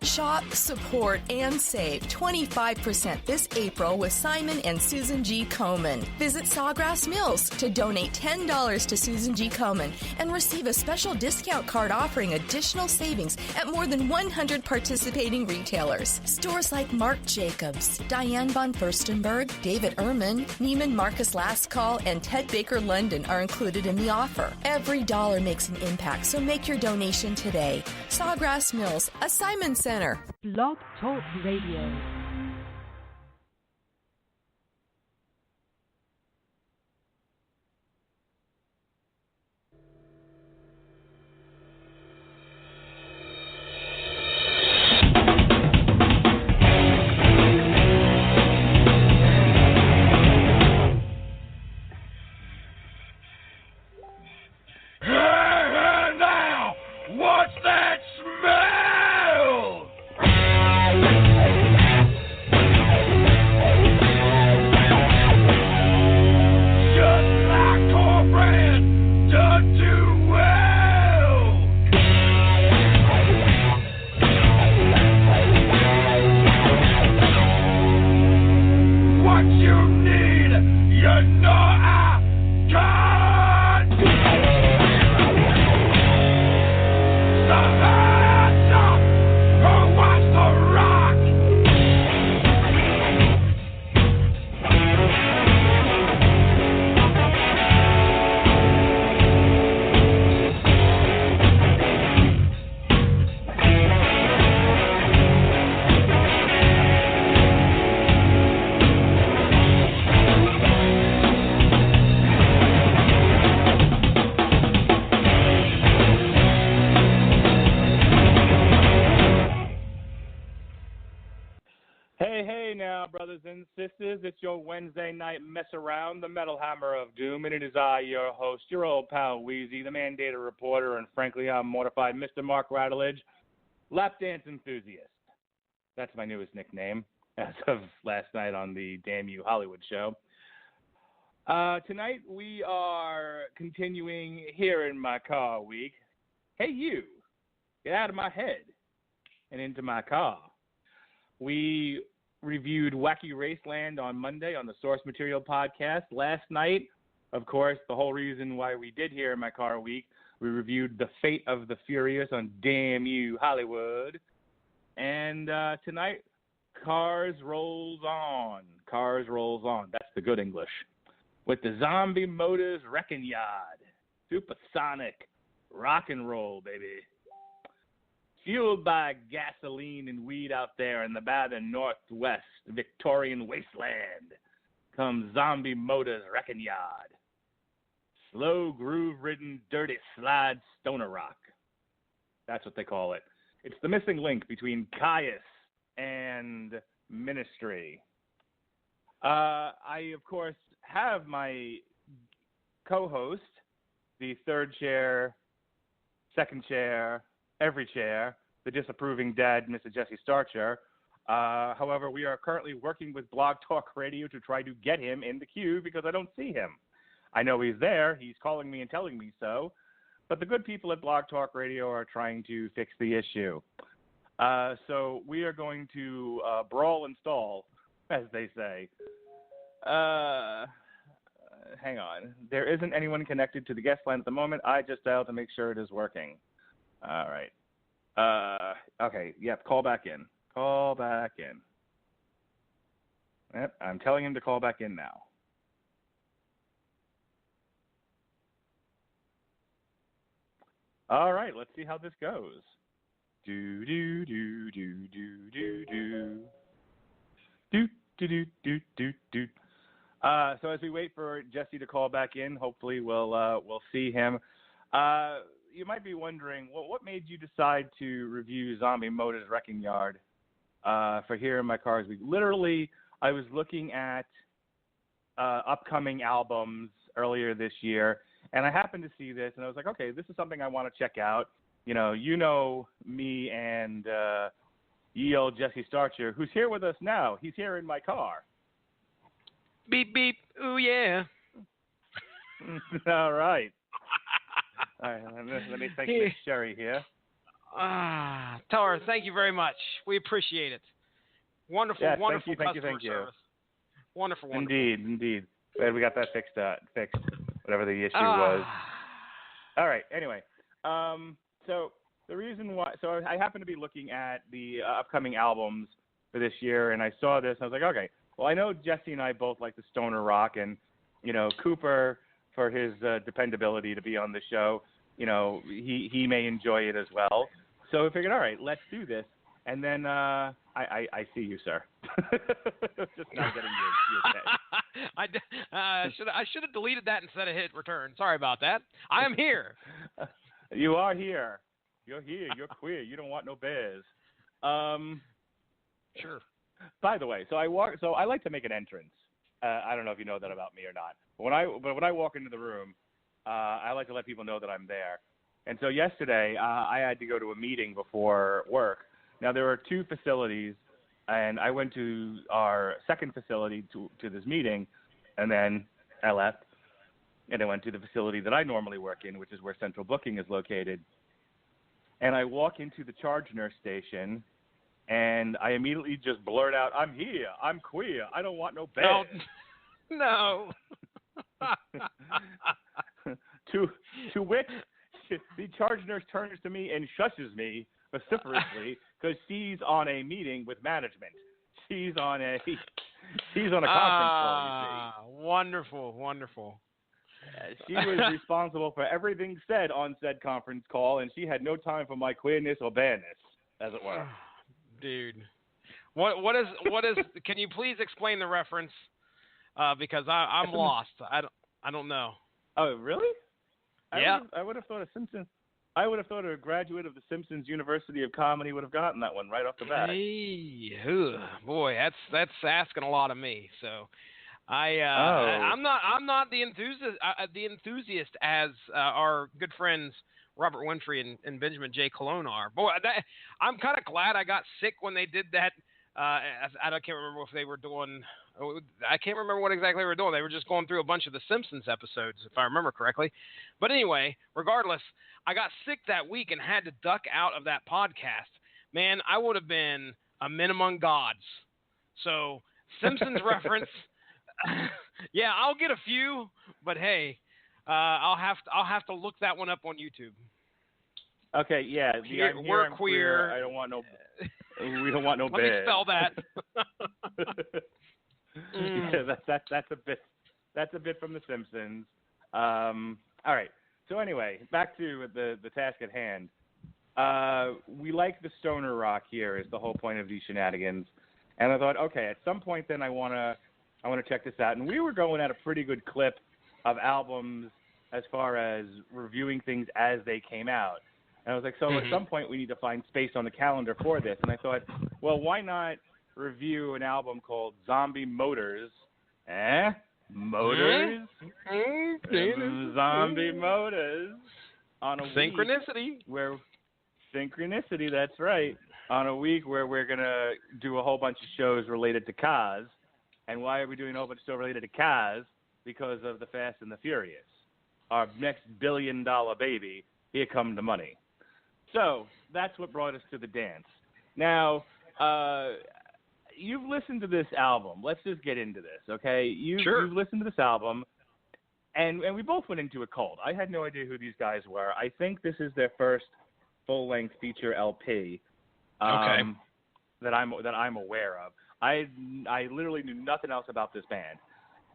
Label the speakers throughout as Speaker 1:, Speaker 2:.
Speaker 1: Shop, support, and save 25% this April with Simon and Susan G. Komen. Visit Sawgrass Mills to donate $10 to Susan G. Komen and receive a special discount card offering additional savings at more than 100 participating retailers. Stores like Marc Jacobs, Diane von Furstenberg, David Ehrman, Neiman Marcus Last Call, and Ted Baker London are included in the offer. Every dollar makes an impact, so make your donation today. Sawgrass Mills, a Simon Center.
Speaker 2: Blog Talk Radio.
Speaker 3: And sisters, it's your Wednesday night mess around, the Metal Hammer of Doom, and it is I, your host, your old pal Wheezy, the mandated reporter, and frankly, I'm mortified, Mr. Mark Radulich, lap dance enthusiast. That's my newest nickname as of last night on the Damn You Hollywood show. Tonight we are continuing Here in My Car week. Hey, you, get out of my head and into my car. We reviewed Wacky Wasteland on Monday on the Source Material podcast. Last night, of course, the whole reason why we did Here in My Car week, we reviewed The Fate of the Furious on Damn You Hollywood. And tonight, Cars Rolls On. Cars Rolls On. That's the good English. With the Zombie Motors Wrecking Yard. Supersonic Rock and Roll, baby. Fueled by gasoline and weed out there in the barren northwest Victorian wasteland comes Zombie Motors Wrecking Yard. Slow groove-ridden, dirty slide stoner rock. That's what they call it. It's the missing link between Kyuss and Ministry. I, of course, have my co-host, the third chair, second chair, every chair, the disapproving dad, Mr. Jesse Starcher. However, we are currently working with Blog Talk Radio to try to get him in the queue because I don't see him. I know he's there. He's calling me and telling me so. But the good people at Blog Talk Radio are trying to fix the issue. So we are going to brawl and stall, as they say. Hang on. There isn't anyone connected to the guest line at the moment. I just dialed to make sure it is working. All right. Okay. Yep. Call back in. Call back in. Yep. I'm telling him to call back in now. All right. Let's see how this goes. Do do do do do do do do do do do do do. So as we wait for Jesse to call back in, hopefully we'll see him. You might be wondering, well, what made you decide to review Zombie Motors Wrecking Yard for Here in My Cars week? Literally, I was looking at upcoming albums earlier this year, and I happened to see this, and I was like, okay, this is something I want to check out. You know me and ye old Jesse Starcher, who's here with us now. He's here in my car.
Speaker 4: Beep, beep. Ooh, yeah.
Speaker 3: All right. All right, let me thank Miss Sherry here.
Speaker 4: Tar, thank you very much. We appreciate it. Wonderful,
Speaker 3: Yes,
Speaker 4: wonderful
Speaker 3: thank you,
Speaker 4: customer service. Wonderful, wonderful.
Speaker 3: Indeed. Glad we got that fixed, whatever the issue was. All right, anyway. So the reason why, so I happen to be looking at the upcoming albums for this year, and I saw this, and I was like, okay, well, I know Jesse and I both like the stoner rock, and, Cooper, for his dependability to be on the show, he may enjoy it as well. So I figured, all right, let's do this. And then I see you, sir. Just not getting your text.
Speaker 4: I should have deleted that instead of hit return. Sorry about that. I am here.
Speaker 3: You are here. You're here. You're queer. You don't want no bears.
Speaker 4: Sure.
Speaker 3: By the way, so I like to make an entrance. I don't know if you know that about me or not. But when I walk into the room, I like to let people know that I'm there. And so yesterday, I had to go to a meeting before work. Now, there are two facilities, and I went to our second facility to this meeting, and then I left, and I went to the facility that I normally work in, which is where central booking is located. And I walk into the charge nurse station, and I immediately just blurt out, "I'm here. I'm queer. I don't want no bed."
Speaker 4: No.
Speaker 3: To which the charge nurse turns to me and shushes me vociferously because she's on a meeting with management. She's on a conference call, you see.
Speaker 4: Wonderful.
Speaker 3: She was responsible for everything said on said conference call, and she had no time for my queerness or bareness, as it were.
Speaker 4: Dude, what is? Can you please explain the reference? Because I'm lost. I don't know.
Speaker 3: Oh, really?
Speaker 4: Yeah.
Speaker 3: I would have thought a graduate of the Simpsons University of Comedy would have gotten that one right off the bat.
Speaker 4: Hey, boy, that's asking a lot of me. So, I'm not the enthusiast as our good friends Robert Winfrey and Benjamin J. Colon are. Boy, I'm kind of glad I got sick when they did that. I can't remember if they were doing. I can't remember what exactly they were doing. They were just going through a bunch of the Simpsons episodes, if I remember correctly. But anyway, regardless, I got sick that week and had to duck out of that podcast. Man, I would have been a men among gods. So, Simpsons reference. Yeah, I'll get a few, but hey, I'll have to look that one up on YouTube.
Speaker 3: Okay, yeah.
Speaker 4: We're
Speaker 3: I'm
Speaker 4: queer.
Speaker 3: I don't want no. We don't want no
Speaker 4: Let me spell that.
Speaker 3: Yeah, that's a bit. That's a bit from The Simpsons. All right. So anyway, back to the task at hand. We like the stoner rock here is the whole point of these shenanigans, and I thought, okay, at some point then I want to check this out. And we were going at a pretty good clip of albums as far as reviewing things as they came out. And I was like, so at some point we need to find space on the calendar for this. And I thought, well, why not review an album called Zombie Motors? Motors? Zombie Motors. On a
Speaker 4: Synchronicity.
Speaker 3: Synchronicity, that's right. On a week where we're going to do a whole bunch of shows related to cars. And why are we doing a whole bunch of shows related to cars? Because of the Fast and the Furious. Our next billion-dollar baby, here come the money. So that's what brought us to the dance. Now, you've listened to this album. Let's just get into this, okay?
Speaker 4: Sure.
Speaker 3: You've listened to this album, and we both went into it cold. I had no idea who these guys were. I think this is their first full-length feature LP that I'm aware of. I literally knew nothing else about this band,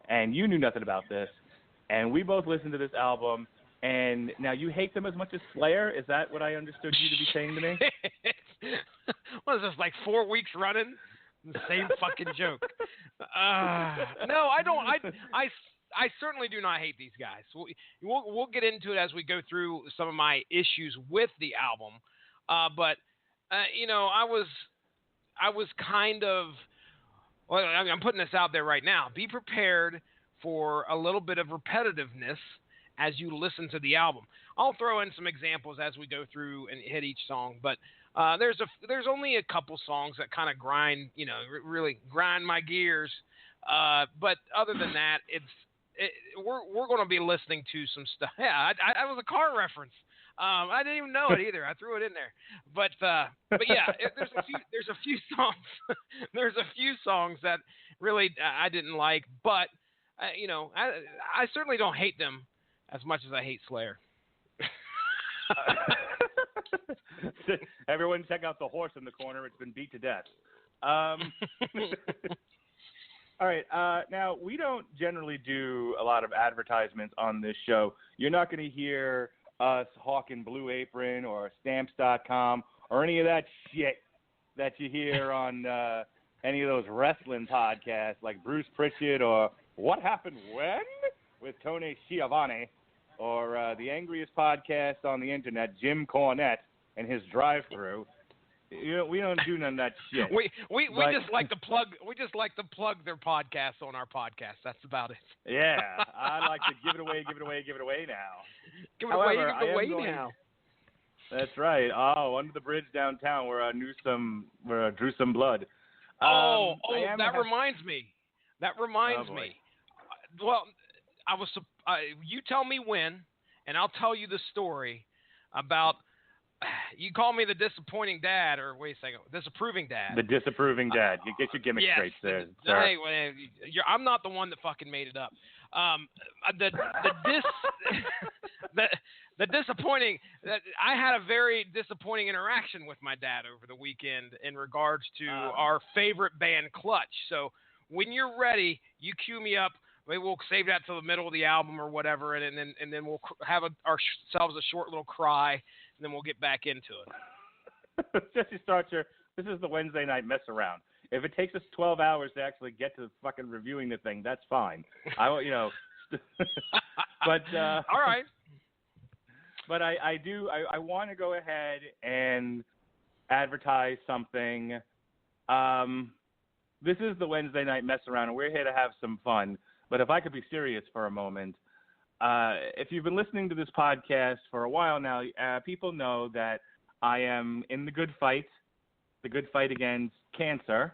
Speaker 3: and you knew nothing about this, and we both listened to this album. And now you hate them as much as Slayer? Is that what I understood you to be saying to me?
Speaker 4: What is this, like 4 weeks running? The same fucking joke. No, I don't. I certainly do not hate these guys. We'll get into it as we go through some of my issues with the album. But I was kind of. Well, I'm putting this out there right now. Be prepared for a little bit of repetitiveness as you listen to the album. I'll throw in some examples as we go through and hit each song, but there's only a couple songs that kind of grind, really grind my gears. But other than that, we're going to be listening to some stuff. Yeah, I was a car reference. I didn't even know it either. I threw it in there. But yeah, there's a few songs. There's a few songs that really I didn't like, but I certainly don't hate them as much as I hate Slayer.
Speaker 3: Everyone check out the horse in the corner. It's been beat to death. All right. Now, we don't generally do a lot of advertisements on this show. You're not going to hear us hawking Blue Apron or Stamps.com or any of that shit that you hear on any of those wrestling podcasts like Bruce Pritchard or What Happened When with Tony Schiavone or the angriest podcast on the internet, Jim Cornette and his drive-thru. We don't do none of that shit.
Speaker 4: We just like to plug their podcasts on our podcast. That's about it.
Speaker 3: Yeah, I like to give it away now.
Speaker 4: Give it away now.
Speaker 3: That's right. Oh, under the bridge downtown where I drew some blood.
Speaker 4: That reminds me. Well, you tell me when, and I'll tell you the story about. You call me the disappointing dad, or wait a second, disapproving dad.
Speaker 3: The disapproving dad. You get your gimmick straight there.
Speaker 4: Anyway, I'm not the one that fucking made it up. The disappointing. I had a very disappointing interaction with my dad over the weekend in regards to our favorite band, Clutch. So when you're ready, you cue me up. Maybe we'll save that to the middle of the album or whatever, and then we'll have ourselves a short little cry, and then we'll get back into it.
Speaker 3: Jesse Starcher, this is the Wednesday night mess around. If it takes us 12 hours to actually get to fucking reviewing the thing, that's fine. But
Speaker 4: all right.
Speaker 3: But I want to go ahead and advertise something. This is the Wednesday night mess around, and we're here to have some fun. But if I could be serious for a moment, if you've been listening to this podcast for a while now, people know that I am in the good fight against cancer.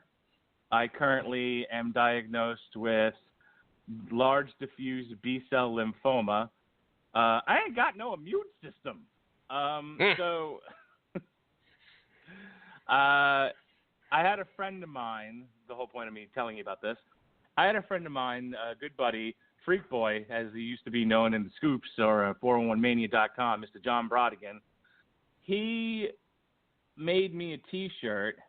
Speaker 3: I currently am diagnosed with large diffuse B-cell lymphoma. I ain't got no immune system. So I had a friend of mine, the whole point of me telling you about this, I had a friend of mine, a good buddy, Freak Boy, as he used to be known in the Scoops or 401mania.com, Mr. John Brodigan. He made me a T-shirt,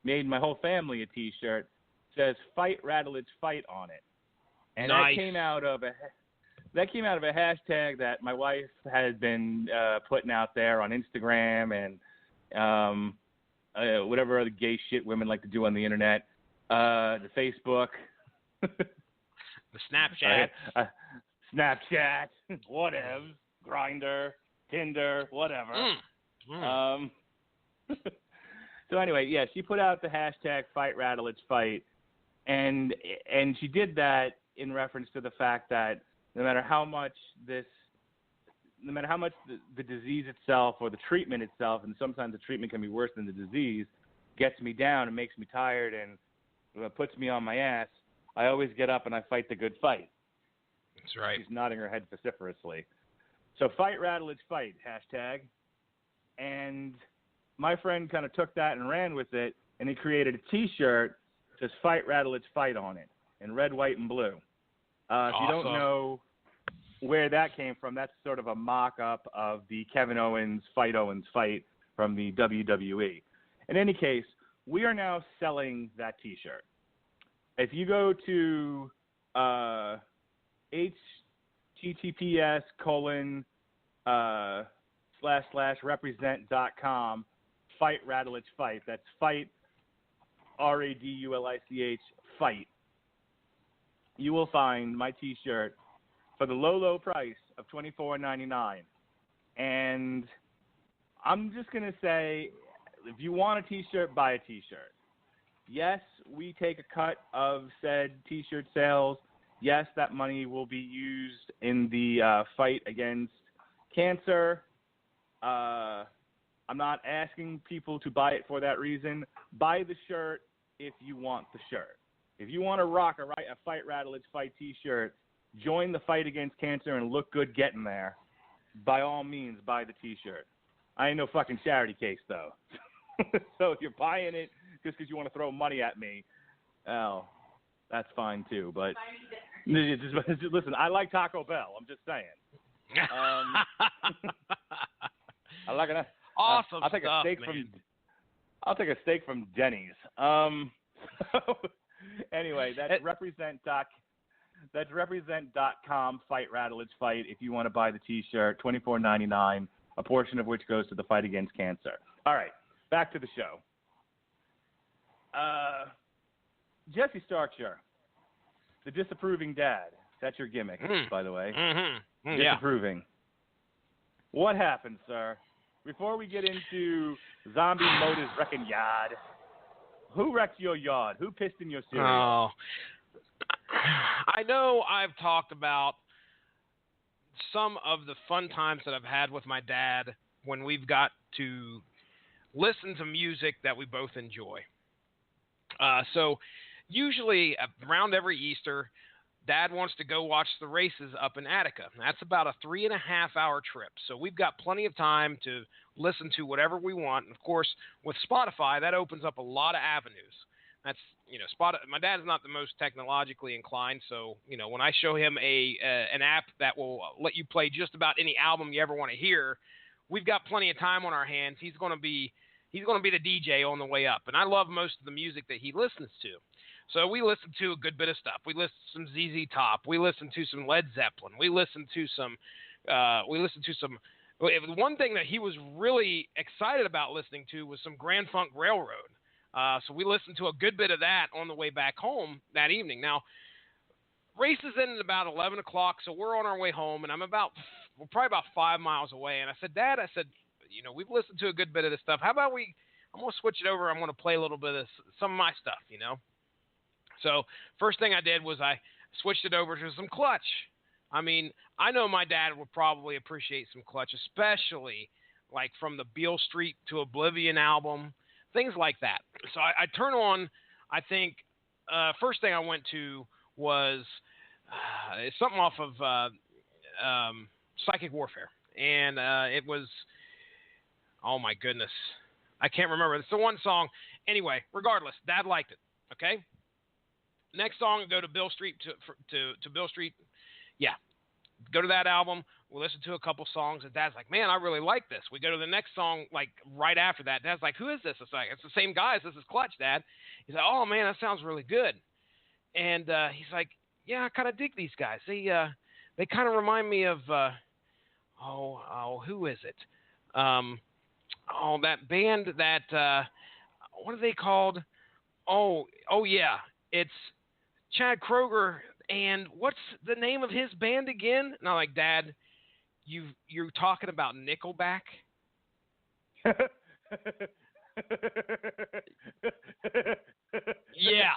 Speaker 3: made my whole family a T-shirt, says "Fight Radulich, Fight" on it, and
Speaker 4: nice.
Speaker 3: That came out of a hashtag that my wife had been putting out there on Instagram and whatever other gay shit women like to do on the internet, the Facebook.
Speaker 4: The Snapchat.
Speaker 3: Snapchat, whatever, Grindr, Tinder, whatever. So anyway, yeah, she put out the hashtag "Fight Radulich, Fight," and she did that in reference to the fact that no matter how much the disease itself or the treatment itself, and sometimes the treatment can be worse than the disease, gets me down and makes me tired and puts me on my ass, I always get up and I fight the good fight.
Speaker 4: That's right.
Speaker 3: She's nodding her head vociferously. So "Fight Radulich, Fight" hashtag. And my friend kind of took that and ran with it, and he created a T-shirt that says "Fight Radulich, Fight" on it in red, white, and blue. If you don't know where that came from, that's sort of a mock-up of the Kevin Owens fight from the WWE. In any case, we are now selling that T-shirt. If you go to https://represent.com, Fight Radulich, Fight. That's fight, Radulich, fight. You will find my T-shirt for the low price of $24.99. And I'm just going to say, if you want a T-shirt, buy a T-shirt. Yes, we take a cut of said T-shirt sales. Yes, that money will be used in the fight against cancer. I'm not asking people to buy it for that reason. Buy the shirt if you want the shirt. If you want to rock a Fight Radulich, Fight T-shirt, join the fight against cancer and look good getting there. by all means, buy the T-shirt. I ain't no fucking charity case, though. So if you're buying it just because you want to throw money at me, well, that's fine, too. But listen, I like Taco Bell. I'm just saying. I like it.
Speaker 4: Awesome
Speaker 3: I'll take
Speaker 4: stuff,
Speaker 3: a steak
Speaker 4: man.
Speaker 3: I'll take a steak from Denny's. Anyway, that's represent.com fight Radulich fight if you want to buy the T-shirt, $24.99, a portion of which goes to the fight against cancer. All right, back to the show. Jesse Starcher, the disapproving dad. That's your gimmick, by the way. Disapproving. Yeah. What happened, sir? Before we get into Zombie Motors wrecking yard, who wrecked your yard? Who pissed in your cereal?
Speaker 4: Oh, I know I've talked about some of the fun times that I've had with my dad when we've got to listen to music that we both enjoy. So usually around every Easter, Dad wants to go watch the races up in Attica. That's about a 3.5-hour trip. So we've got plenty of time to listen to whatever we want. And of course, with Spotify, that opens up a lot of avenues. That's, my dad's not the most technologically inclined. So, when I show him an app that will let you play just about any album you ever want to hear, we've got plenty of time on our hands. He's going to be the DJ on the way up. And I love most of the music that he listens to. So we listen to a good bit of stuff. We listen to some ZZ Top. We listen to some Led Zeppelin. We listen to some. One thing that he was really excited about listening to was some Grand Funk Railroad. So we listened to a good bit of that on the way back home that evening. Now, races ended about 11 o'clock, so we're on our way home, and we're probably about 5 miles away. And I said, Dad, we've listened to a good bit of this stuff. How about I'm going to switch it over. I'm going to play a little bit of some of my stuff, So first thing I did was I switched it over to some Clutch. I mean, I know my dad would probably appreciate some Clutch, especially like from the Beale Street to Oblivion album, things like that. So I turn on, I think, first thing I went to was something off of Psychic Warfare. And it was, oh my goodness, I can't remember. It's the one song. Anyway, regardless, Dad liked it, okay? Next song, go to Beale Street to Beale Street. Yeah, go to that album. We'll listen to a couple songs, and Dad's like, man, I really like this. We go to the next song, like right after that. Dad's like, who is this? It's like, it's the same guys. This is Clutch, Dad. He's like, oh man, that sounds really good. And he's like, yeah, I kind of dig these guys. They kind of remind me of who is it? That band that what are they called? Oh yeah, it's Chad Kroeger, and what's the name of his band again? And I'm like, Dad, you're talking about Nickelback? Yeah.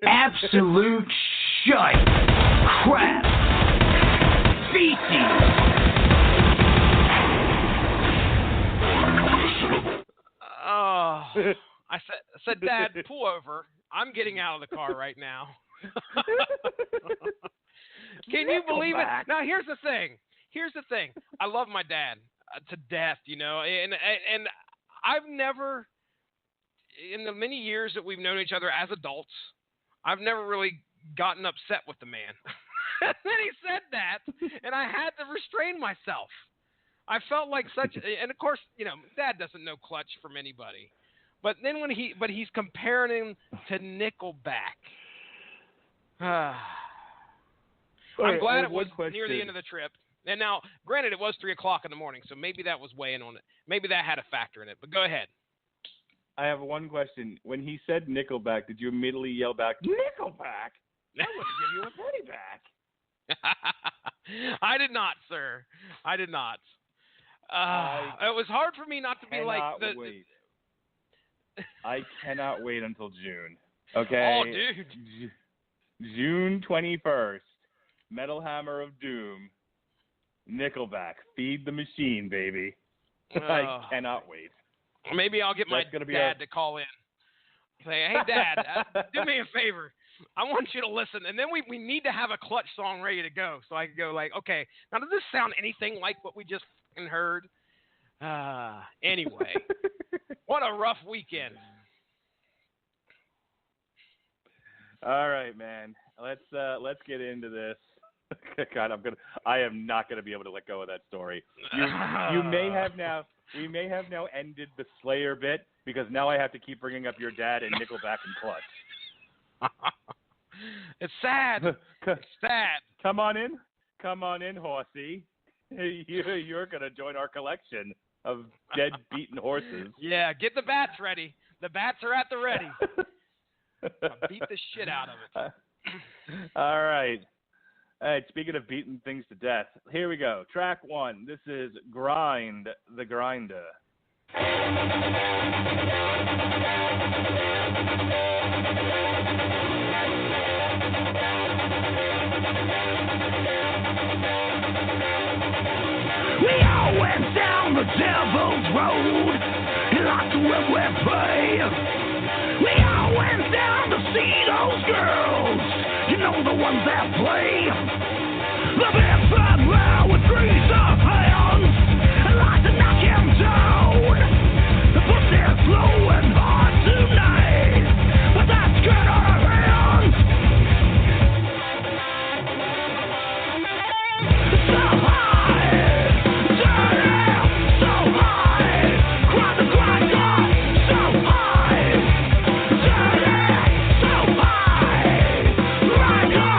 Speaker 5: Absolute shite. Crap. Feces.
Speaker 4: Oh, I said, Dad, pull over. I'm getting out of the car right now. Can you believe it? Now, here's the thing. I love my dad to death, and I've never, in the many years that we've known each other as adults, I've never really gotten upset with the man. And then he said that, and I had to restrain myself. I felt like and of course, Dad doesn't know Clutch from anybody. But then he's comparing him to Nickelback. I'm glad it was near the end of the trip. And now, granted, it was 3 o'clock in the morning, so maybe that was weighing on it. Maybe that had a factor in it. But go ahead.
Speaker 3: I have one question. When he said Nickelback, did you immediately yell back, Nickelback? I want to give you a penny back.
Speaker 4: I did not, sir. I did not. It was hard for me not to be like
Speaker 3: wait. I cannot wait until June. Okay?
Speaker 4: Oh, dude.
Speaker 3: June 21st. Metal Hammer of Doom. Nickelback. Feed the machine, baby. I cannot wait.
Speaker 4: Maybe I'll get my dad to call in. Say, hey, Dad, do me a favor. I want you to listen, and then we need to have a clutch song ready to go, so I can go like, okay, now does this sound anything like what we just fucking heard? Anyway, what a rough weekend.
Speaker 3: All right, man. Let's get into this. God, I am not gonna be able to let go of that story. You may have now. We may have now ended the Slayer bit because now I have to keep bringing up your dad and Nickelback and Clutch.
Speaker 4: It's sad. It's sad.
Speaker 3: Come on in, horsey. You're gonna join our collection of dead, beaten horses.
Speaker 4: Yeah, get the bats ready. The bats are at the ready. I'll beat the shit out of it.
Speaker 3: All right. Speaking of beating things to death, here we go. Track 1. This is Grind the Grinder.
Speaker 5: We all went down the devil's road, and lots of work we play. We all went down to see those girls, you know the ones that play. The big fat man with grease of hands, and like to knock him down. The pussy's flowing hard tonight, but that's good on our hands. So high, dirty, so high, grind the grinder, so high, dirty, so high, grinder.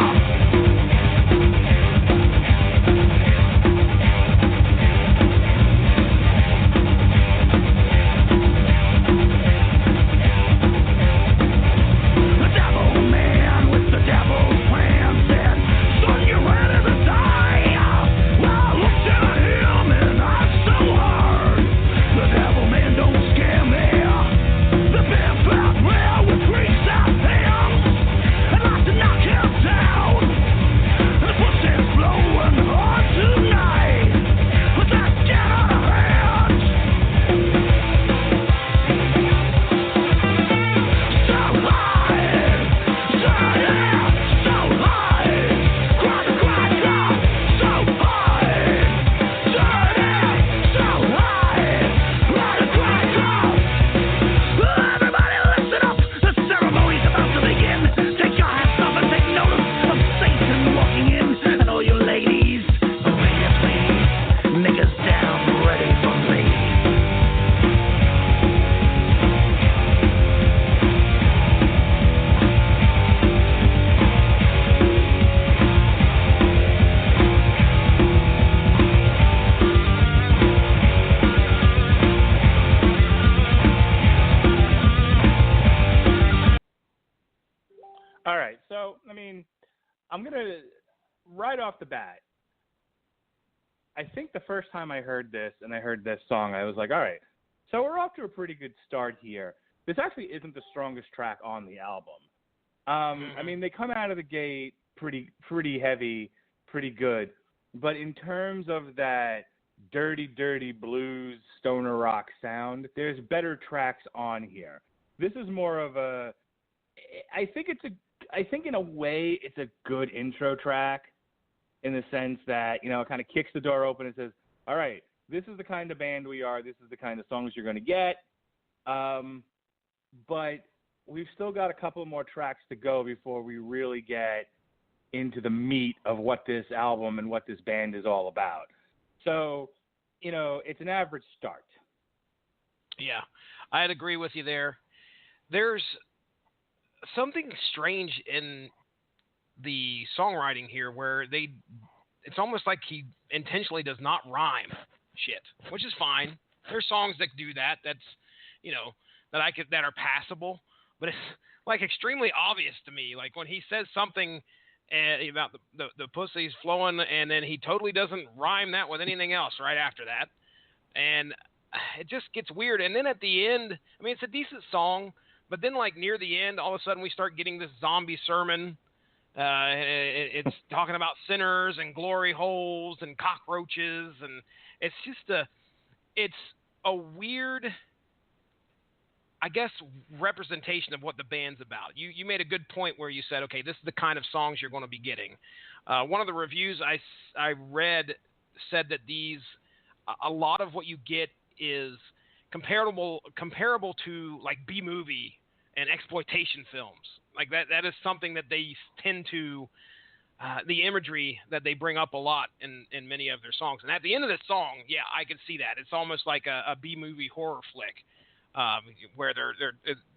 Speaker 3: All right, so, I mean, I'm going to, right off the bat, I think the first time I heard this and I heard this song, I was like, all right, so we're off to a pretty good start here. This actually isn't the strongest track on the album. I mean, they come out of the gate pretty heavy, pretty good, but in terms of that dirty, dirty blues, stoner rock sound, there's better tracks on here. This is more of a, I think in a way it's a good intro track in the sense that, you know, it kind of kicks the door open and says, all right, this is the kind of band we are. This is the kind of songs you're going to get. But we've still got a couple more tracks to go before we really get into the meat of what this album and what this band is all about. So, you know, it's an average start.
Speaker 4: Yeah, I'd agree with you there. There's something strange in the songwriting here where it's almost like he intentionally does not rhyme shit, which is fine. There's songs that do that. That's, you know, that are passable, but it's like extremely obvious to me. Like when he says something about the pussy's flowing, and then he totally doesn't rhyme that with anything else right after that, and it just gets weird. And then at the end, I mean, it's a decent song, but then like near the end, all of a sudden we start getting this zombie sermon. It's talking about sinners and glory holes and cockroaches, and it's just it's a weird. I guess, representation of what the band's about. You made a good point where you said, okay, this is the kind of songs you're going to be getting. One of the reviews I read said that a lot of what you get is comparable to like B-movie and exploitation films. Like that is something that they tend to, the imagery that they bring up a lot in many of their songs. And at the end of this song, yeah, I can see that. It's almost like a B-movie horror flick, where they're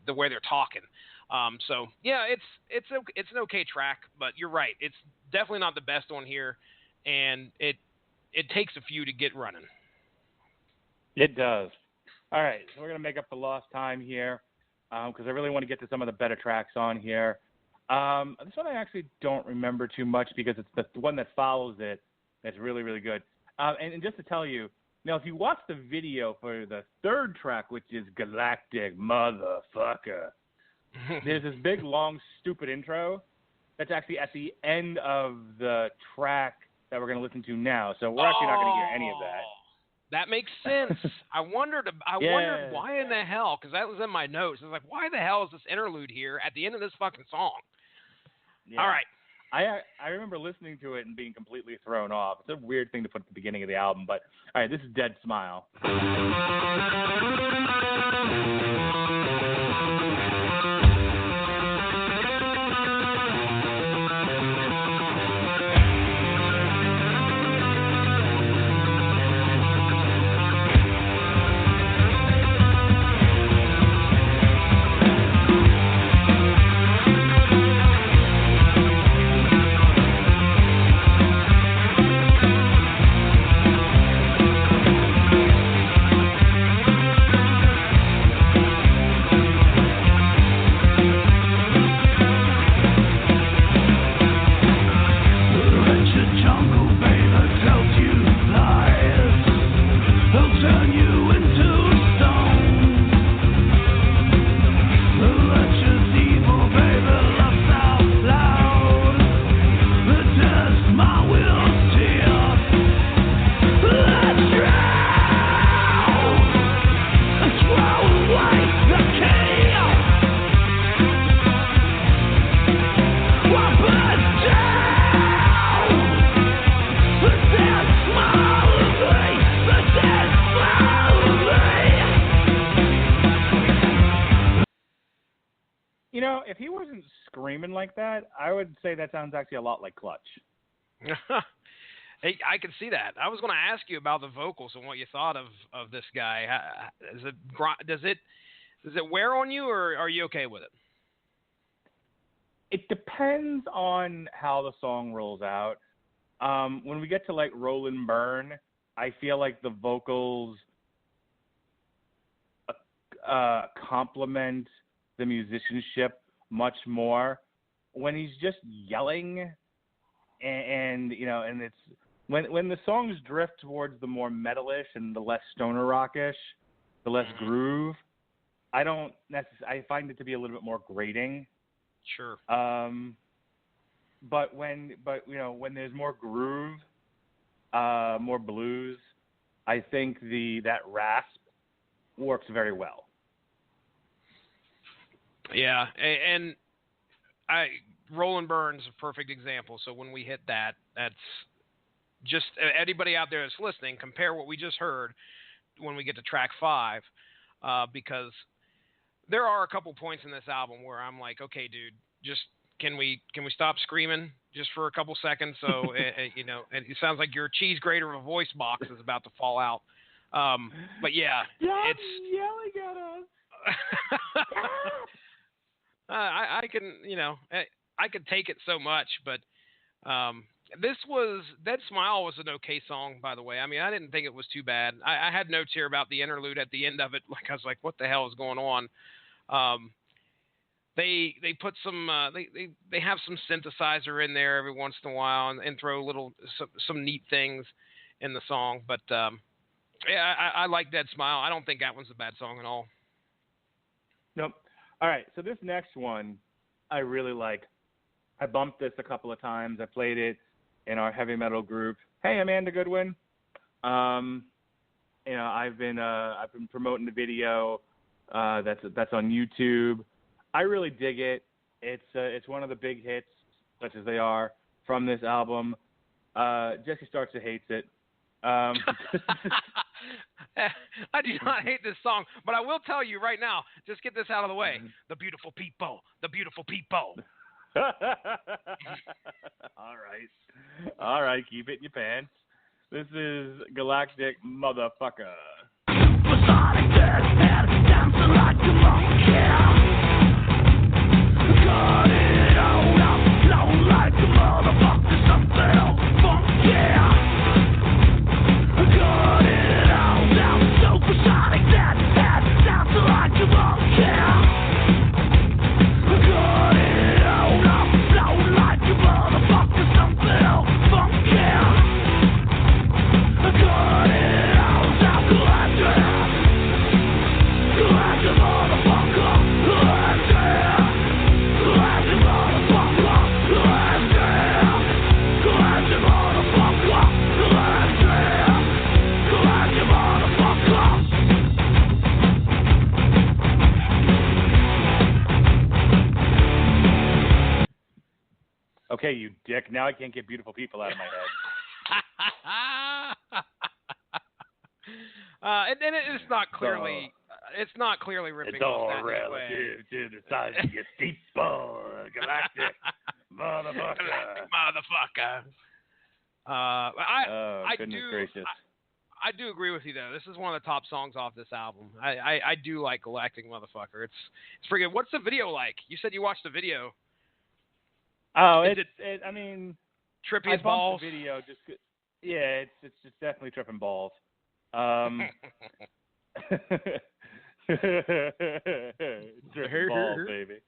Speaker 4: the way they're talking. So yeah, it's an okay track, but you're right. It's definitely not the best one here, and it takes a few to get running.
Speaker 3: It does. All right, so we're gonna make up for lost time here, because I really want to get to some of the better tracks on here. This one I actually don't remember too much because it's the one that follows it that's really, really good. And just to tell you, now if you watch the video for the third track, which is Galactic, motherfucker, there's this big, long, stupid intro that's actually at the end of the track that we're going to listen to now. So we're actually not going to hear any of that.
Speaker 4: That makes sense. I wondered why in the hell, because that was in my notes. I was like, why the hell is this interlude here at the end of this fucking song? Yeah. All right.
Speaker 3: I remember listening to it and being completely thrown off. It's a weird thing to put at the beginning of the album, but all right, this is Dead Smile. If he wasn't screaming like that, I would say that sounds actually a lot like Clutch.
Speaker 4: Hey, I can see that. I was going to ask you about the vocals and what you thought of this guy. Does it wear on you, or are you okay with it?
Speaker 3: It depends on how the song rolls out. When we get to like Roll and Burn, I feel like the vocals complement the musicianship much more. When he's just yelling, and it's when the songs drift towards the more metalish and the less stoner rockish, the less groove, I find it to be a little bit more grating.
Speaker 4: Sure.
Speaker 3: But when there's more groove, more blues, I think that rasp works very well.
Speaker 4: Yeah, and Roland Burn's a perfect example. So when we hit that, that's just anybody out there that's listening, compare what we just heard when we get to track 5, because there are a couple points in this album where I'm like, okay, dude, just can we stop screaming just for a couple seconds? So and it sounds like your cheese grater of a voice box is about to fall out. But yeah, it's
Speaker 3: yelling at us.
Speaker 4: I could take it so much, but Dead Smile was an okay song, by the way. I mean, I didn't think it was too bad. I had notes here about the interlude at the end of it. Like, I was like, what the hell is going on? They put some they have some synthesizer in there every once in a while and throw some neat things in the song. But yeah, I like Dead Smile. I don't think that one's a bad song at all.
Speaker 3: Nope. All right, so this next one I really like. I bumped this a couple of times. I played it in our heavy metal group. Hey, Amanda Goodwin. I've been promoting the video That's on YouTube. I really dig it. It's one of the big hits, such as they are, from this album. Jesse Starcher hates it.
Speaker 4: I do not hate this song, but I will tell you right now, just get this out of the way. The beautiful people. The beautiful people.
Speaker 3: All right, keep it in your pants. This is Galactic Motherfucker.
Speaker 5: Supersonic deathhead, dancing like a monkey. Got it on up, flow like a motherfucker, something funky. Got it on up, supersonic deathhead, dancing like a monkey. Got it on up, flow like a motherfucker, something funky. Got it on up, Galactic. Galactic motherfucker, Galactic. Galactic motherfucker, Galactic. Galactic motherfucker, Galactic. Galactic motherfucker.
Speaker 3: Okay, you dick. Now I can't get beautiful people out of my head.
Speaker 4: And it's not clearly, it's not clearly ripping
Speaker 3: It's
Speaker 4: off
Speaker 3: all
Speaker 4: that way.
Speaker 3: relative to the size of your steeple, Galactic motherfucker.
Speaker 4: Galactic motherfucker. I
Speaker 3: Goodness
Speaker 4: do.
Speaker 3: gracious.
Speaker 4: I do agree with you though. This is one of the top songs off this album. I do like Galactic Motherfucker. It's pretty good. What's the video like? You said you watched the video.
Speaker 3: Oh,
Speaker 4: Is
Speaker 3: I mean,
Speaker 4: Trippy
Speaker 3: I
Speaker 4: as
Speaker 3: bumped
Speaker 4: balls.
Speaker 3: the video just. Yeah, it's just definitely tripping balls. Tripping balls, baby.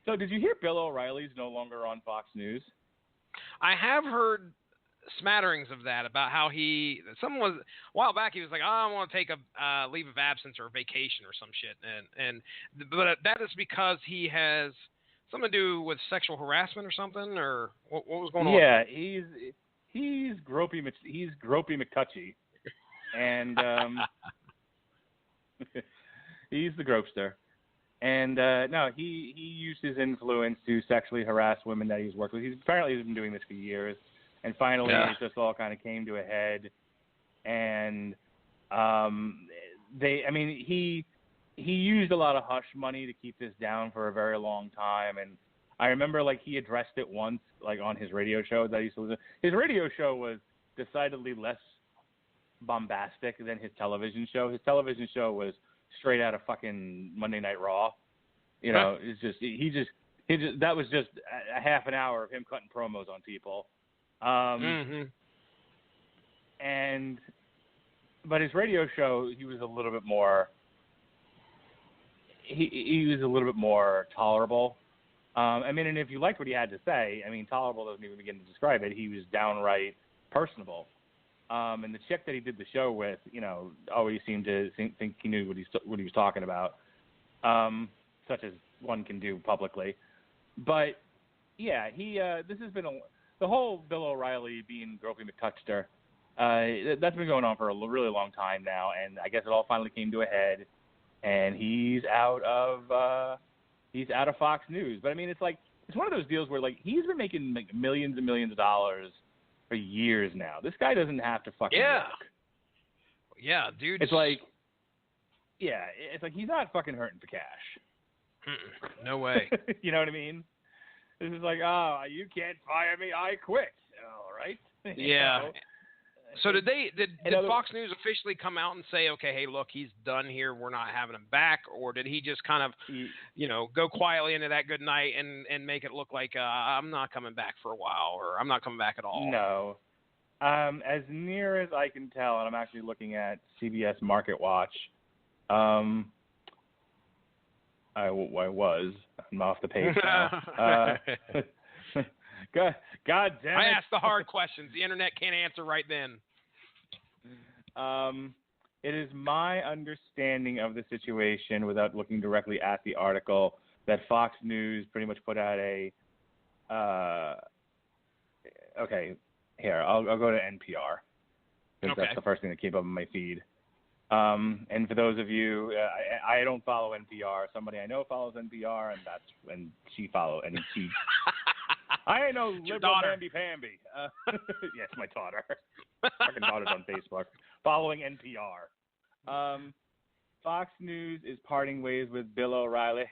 Speaker 3: So, did you hear Bill O'Reilly's no longer on Fox News?
Speaker 4: I have heard smatterings of that about how someone was a while back. He was like, I want to take a leave of absence or a vacation or some shit, but that is because he has something to do with sexual harassment or something, or what was going on?
Speaker 3: Yeah, he's Gropey McTouchy, and he's the gropester. And no, he used his influence to sexually harass women that he's worked with. He's been doing this for years, and finally it just all kind of came to a head. And he used a lot of hush money to keep this down for a very long time. And I remember he addressed it once, on his radio show that I used to listen. His radio show was decidedly less bombastic than his television show. His television show was straight out of fucking Monday Night Raw. It's just that was just a half an hour of him cutting promos on people. But his radio show, he was a little bit more. He was a little bit more tolerable. And if you liked what he had to say, tolerable doesn't even begin to describe it. He was downright personable. And the chick that he did the show with, always seemed to think he knew what he was talking about, such as one can do publicly. But yeah, this has been the whole Bill O'Reilly being Gropey McTouchster. That's been going on for a really long time now, and I guess it all finally came to a head. And he's out of Fox News. But it's one of those deals where he's been making millions and millions of dollars for years now. This guy doesn't have to fucking work.
Speaker 4: Yeah, dude.
Speaker 3: It's he's not fucking hurting for cash.
Speaker 4: No way.
Speaker 3: You know what I mean? This is you can't fire me, I quit. All right.
Speaker 4: Yeah. So did Fox News officially come out and say, okay, hey, look, he's done here, we're not having him back, or did he just kind of, go quietly into that good night and make it look like I'm not coming back for a while, or I'm not coming back at all?
Speaker 3: No. As near as I can tell, and I'm actually looking at CBS Market Watch, I'm off the page now. God damn it.
Speaker 4: I asked the hard questions. The internet can't answer right then.
Speaker 3: It is my understanding of the situation, without looking directly at the article, that Fox News pretty much put out okay, here, I'll go to NPR, because that's the first thing that came up on my feed. And for those of you, I don't follow NPR. Somebody I know follows NPR, and that's when she follows. And she, I know liberal mamby-pamby. Yes, my daughter. Fucking daughter's on Facebook, following NPR. Fox News is parting ways with Bill O'Reilly,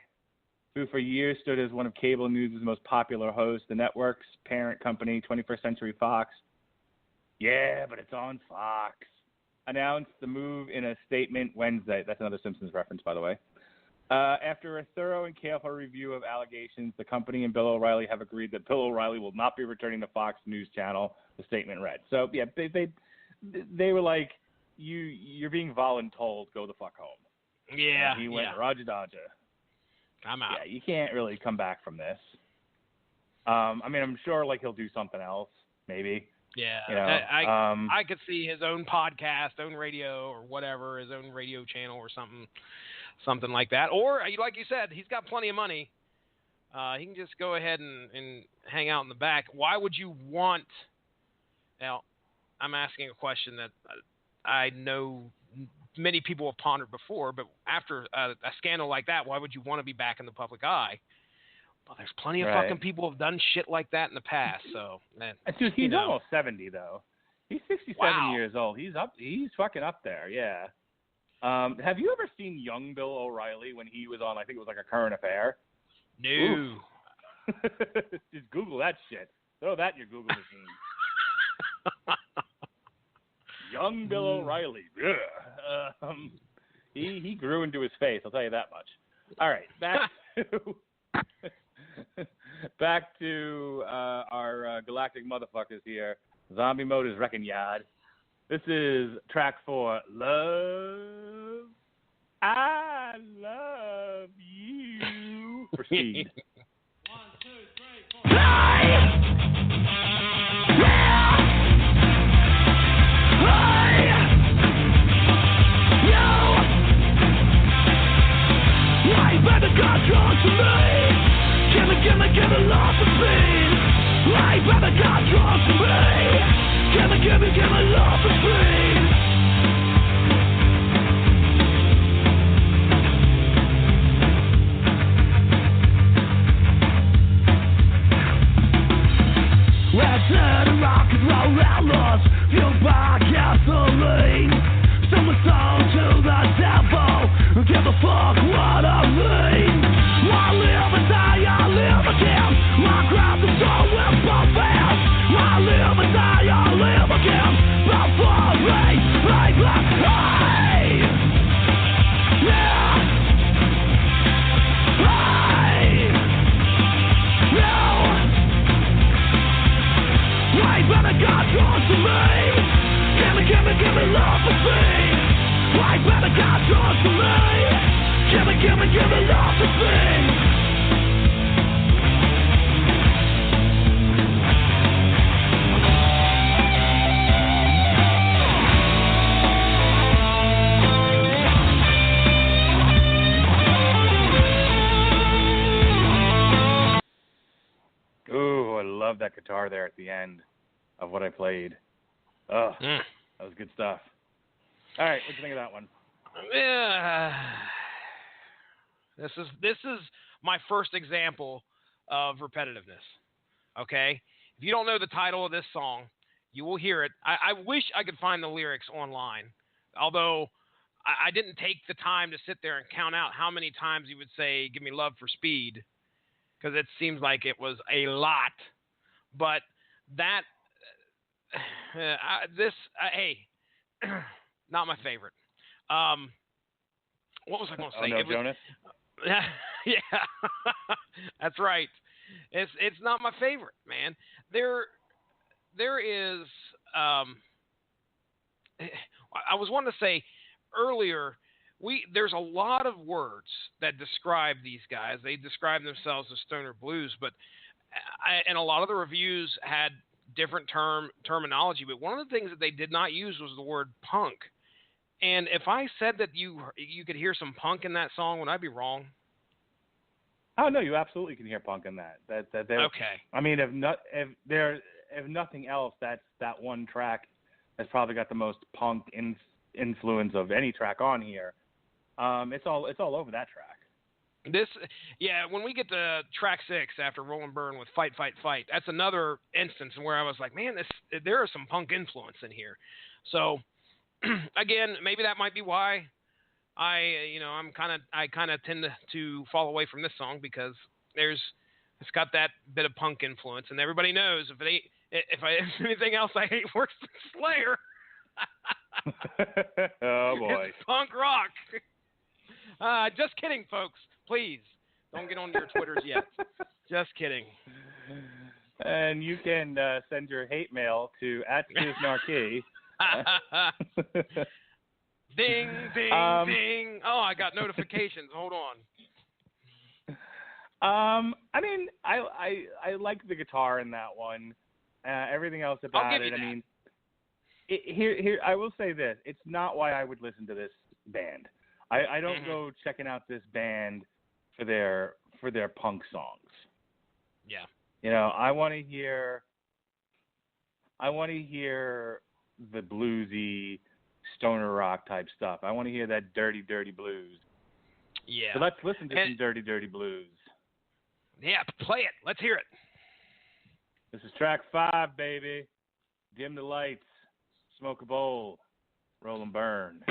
Speaker 3: who for years stood as one of cable news' most popular hosts. The network's parent company, 21st Century Fox, yeah, but it's on Fox, announced the move in a statement Wednesday. That's another Simpsons reference, by the way. After a thorough and careful review of allegations, the company and Bill O'Reilly have agreed that Bill O'Reilly will not be returning to Fox News Channel, the statement read. So, yeah, they were like, you're being voluntold, go the fuck home.
Speaker 4: Yeah.
Speaker 3: And he went, Roger Dodger.
Speaker 4: I'm out.
Speaker 3: Yeah, you can't really come back from this. I mean, I'm sure, like, he'll do something else, maybe.
Speaker 4: Yeah,
Speaker 3: you know,
Speaker 4: I could see his own podcast, own radio, or whatever, his own radio channel or something like that. Or, like you said, he's got plenty of money. He can just go ahead and hang out in the back. Why would you want? Now, I'm asking a question that I know many people have pondered before, but after a scandal like that, why would you want to be back in the public eye? Well, there's plenty of fucking people who have done shit like that in the past. So, man,
Speaker 3: dude, he's almost 70 though. He's 67 years old. He's fucking up there. Yeah. Have you ever seen young Bill O'Reilly when he was on? I think it was like a Current Affair.
Speaker 4: No.
Speaker 3: Just Google that shit. Throw that in your Google machine. Young Bill O'Reilly. He grew into his face. I'll tell you that much. All right, back to our galactic motherfuckers here. Zombie Mode is Wrecking Yard. This is track 4, Love. I love you. Proceed.
Speaker 5: 1, 2, 3, 4. Give me love for speed. I better got drunk to me. Give me love for speed. Let's let a rock and roll outlaws fueled by gasoline. Send my soul to the devil. Give a fuck what I mean. I live and die, I live again. My craft is so will fulfill. I live and die, I live again. Before me, like hey, yeah, hey, no. I better got drawn to me. Give me love for speed. I better got drawn to me. Give me love to sing.
Speaker 3: Ooh, I love that guitar there at the end of what I played. Oh, that was good stuff. All right, what do you think of that one?
Speaker 4: Yeah. This is my first example of repetitiveness. Okay? If you don't know the title of this song, you will hear it. I wish I could find the lyrics online, although I didn't take the time to sit there and count out how many times he would say, give me love for speed, because it seems like it was a lot. But that, hey, not my favorite. What was I going to say?
Speaker 3: Oh, no, Jonas?
Speaker 4: Yeah, that's right. It's not my favorite, man. There is. I was wanting to say earlier. There's a lot of words that describe these guys. They describe themselves as stoner blues, but and a lot of the reviews had different terminology. But one of the things that they did not use was the word punk. And if I said that you could hear some punk in that song, would I be wrong?
Speaker 3: Oh no, you absolutely can hear punk in that.
Speaker 4: Okay.
Speaker 3: I mean, if nothing else, that one track has probably got the most punk influence of any track on here. It's all over that track.
Speaker 4: When we get to track 6 after Roll and Burn with Fight, Fight, Fight, that's another instance where I was like, man, there is some punk influence in here. So, again, maybe that might be why I kind of tend to fall away from this song, because it's got that bit of punk influence, and everybody knows if anything else I hate worse than Slayer.
Speaker 3: Oh boy,
Speaker 4: it's punk rock. Just kidding, folks. Please don't get on your Twitters yet. Just kidding.
Speaker 3: And you can send your hate mail to @Snarky.
Speaker 4: Ding, ding, ding. Oh, I got notifications. Hold on.
Speaker 3: I mean, I like the guitar in that one. Everything else about it, I mean, here I will say this: it's not why I would listen to this band. I don't go checking out this band for their punk songs.
Speaker 4: Yeah.
Speaker 3: You know, I want to hear the bluesy stoner rock type stuff. I want to hear that dirty, dirty blues.
Speaker 4: Yeah.
Speaker 3: So let's listen to some dirty, dirty blues.
Speaker 4: Yeah, play it. Let's hear it.
Speaker 3: This is track 5, baby. Dim the lights, smoke a bowl, roll and burn.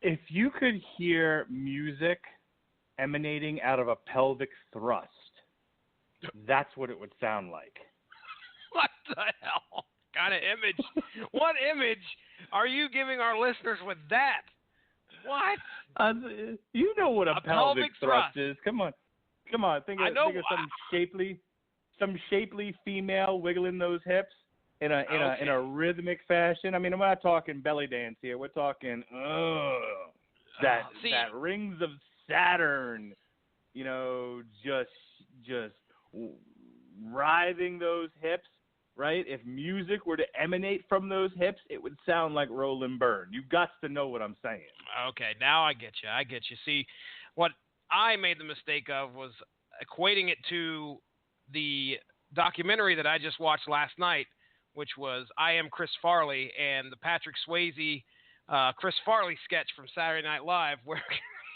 Speaker 3: If you could hear music emanating out of a pelvic thrust, that's what it would sound like.
Speaker 4: What the hell kind of image? What image are you giving our listeners with that? What?
Speaker 3: You know what a pelvic thrust is. Come on. Think of some shapely female wiggling those hips in a rhythmic fashion. I mean, we're not talking belly dance here. We're talking that rings of Saturn, you know, just writhing those hips, right? If music were to emanate from those hips, it would sound like Roll and Burn. You've got to know what I'm saying.
Speaker 4: Okay, now I get you. See, what I made the mistake of was equating it to the documentary that I just watched last night, which was I Am Chris Farley, and the Patrick Swayze Chris Farley sketch from Saturday Night Live where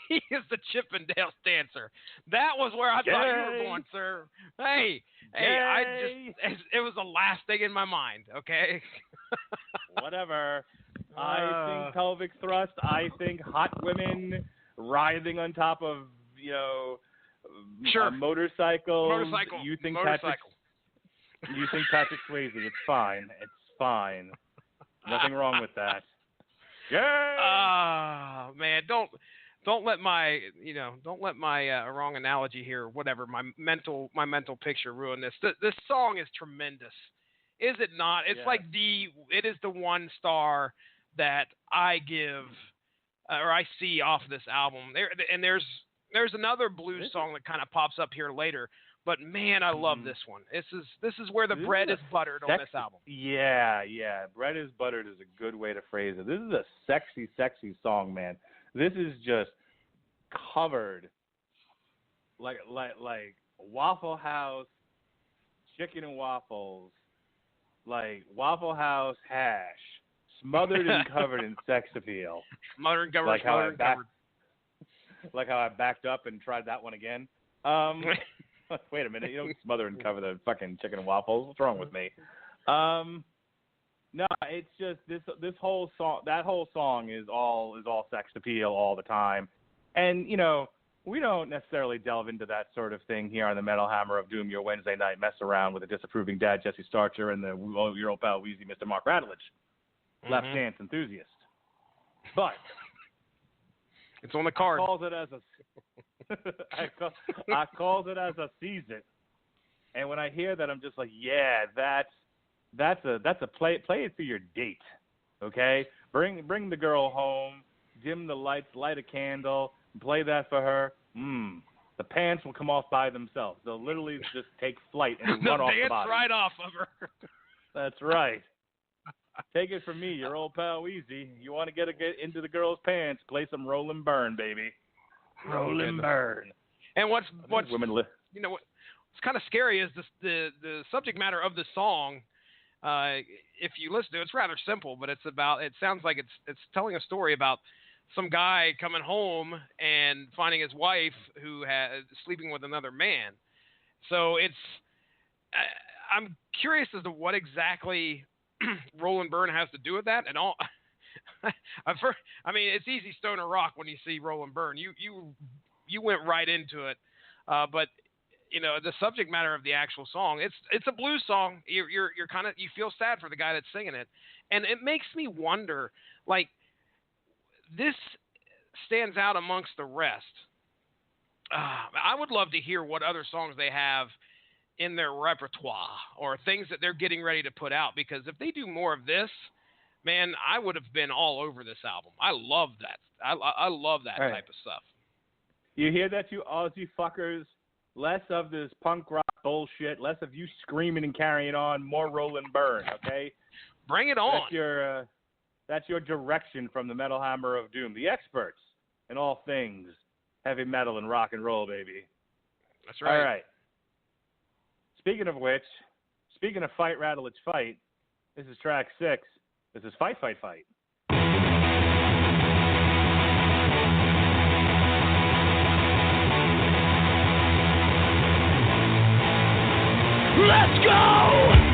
Speaker 4: he is the Chippendales dancer. That was where I thought you were going, sir. Hey, it was the last thing in my mind, okay?
Speaker 3: Whatever. I think pelvic thrust. I think hot women writhing on top of, motorcycles. You think
Speaker 4: motorcycle.
Speaker 3: You think Patrick Swayze. It's fine. It's fine. Nothing wrong with that.
Speaker 4: Yeah. Man, don't let my wrong analogy here, whatever, my mental picture ruin this. This song is tremendous. Is it not? It's like it is the 1 star that I give or I see off this album. There's another blues song that kind of pops up here later, but man, I love this one. This is where the bread is buttered on this album.
Speaker 3: Yeah. Bread is buttered is a good way to phrase it. This is a sexy, sexy song, man. This is just covered like Waffle House chicken and waffles, like Waffle House hash, smothered and covered in sex appeal.
Speaker 4: Smothered and covered.
Speaker 3: Like how I backed up and tried that one again. Wait a minute, you don't smother and cover the fucking chicken and waffles. What's wrong with me? No, it's just this whole song. That whole song is all sex appeal all the time, and we don't necessarily delve into that sort of thing here on the Metal Hammer of Doom. Your Wednesday night mess around with the disapproving dad Jesse Starcher and your old pal Wheezy Mr. Mark Radulich, left dance enthusiast. But
Speaker 4: it's on the card.
Speaker 3: I calls it as a season, and when I hear that, I'm just like, yeah, that's a play it for your date, okay? Bring the girl home, dim the lights, light a candle, play that for her. The pants will come off by themselves. They'll literally just take flight and run off the body.
Speaker 4: Right off of her.
Speaker 3: That's right. Take it from me, your old pal Weezy. You want to get into the girl's pants? Play some Roll and Burn, baby. Roll and Burn.
Speaker 4: And what's
Speaker 3: women
Speaker 4: what's kind of scary is the subject matter of the song. If you listen to it, it's rather simple, but it sounds like it's telling a story about some guy coming home and finding his wife who has sleeping with another man. So I'm curious as to what exactly Roll and Burn has to do with that. And all, it's easy stoner rock when you see Roll and Burn. You went right into it, but the subject matter of the actual song, it's a blues song. You feel sad for the guy that's singing it, and it makes me wonder, like, this stands out amongst the rest. I would love to hear what other songs they have in their repertoire or things that they're getting ready to put out, because if they do more of this, man, I would have been all over this album. I love that. I love that type of stuff.
Speaker 3: You hear that, you Aussie fuckers? Less of this punk rock bullshit, less of you screaming and carrying on, more Roll and Burn, okay?
Speaker 4: Bring it on.
Speaker 3: That's your direction from the Metal Hammer of Doom, the experts in all things heavy metal and rock and roll, baby.
Speaker 4: That's right.
Speaker 3: All right. Speaking of which, speaking of Fight, Radulich, Fight, this is track 6. This is Fight, Fight, Fight.
Speaker 5: Let's go!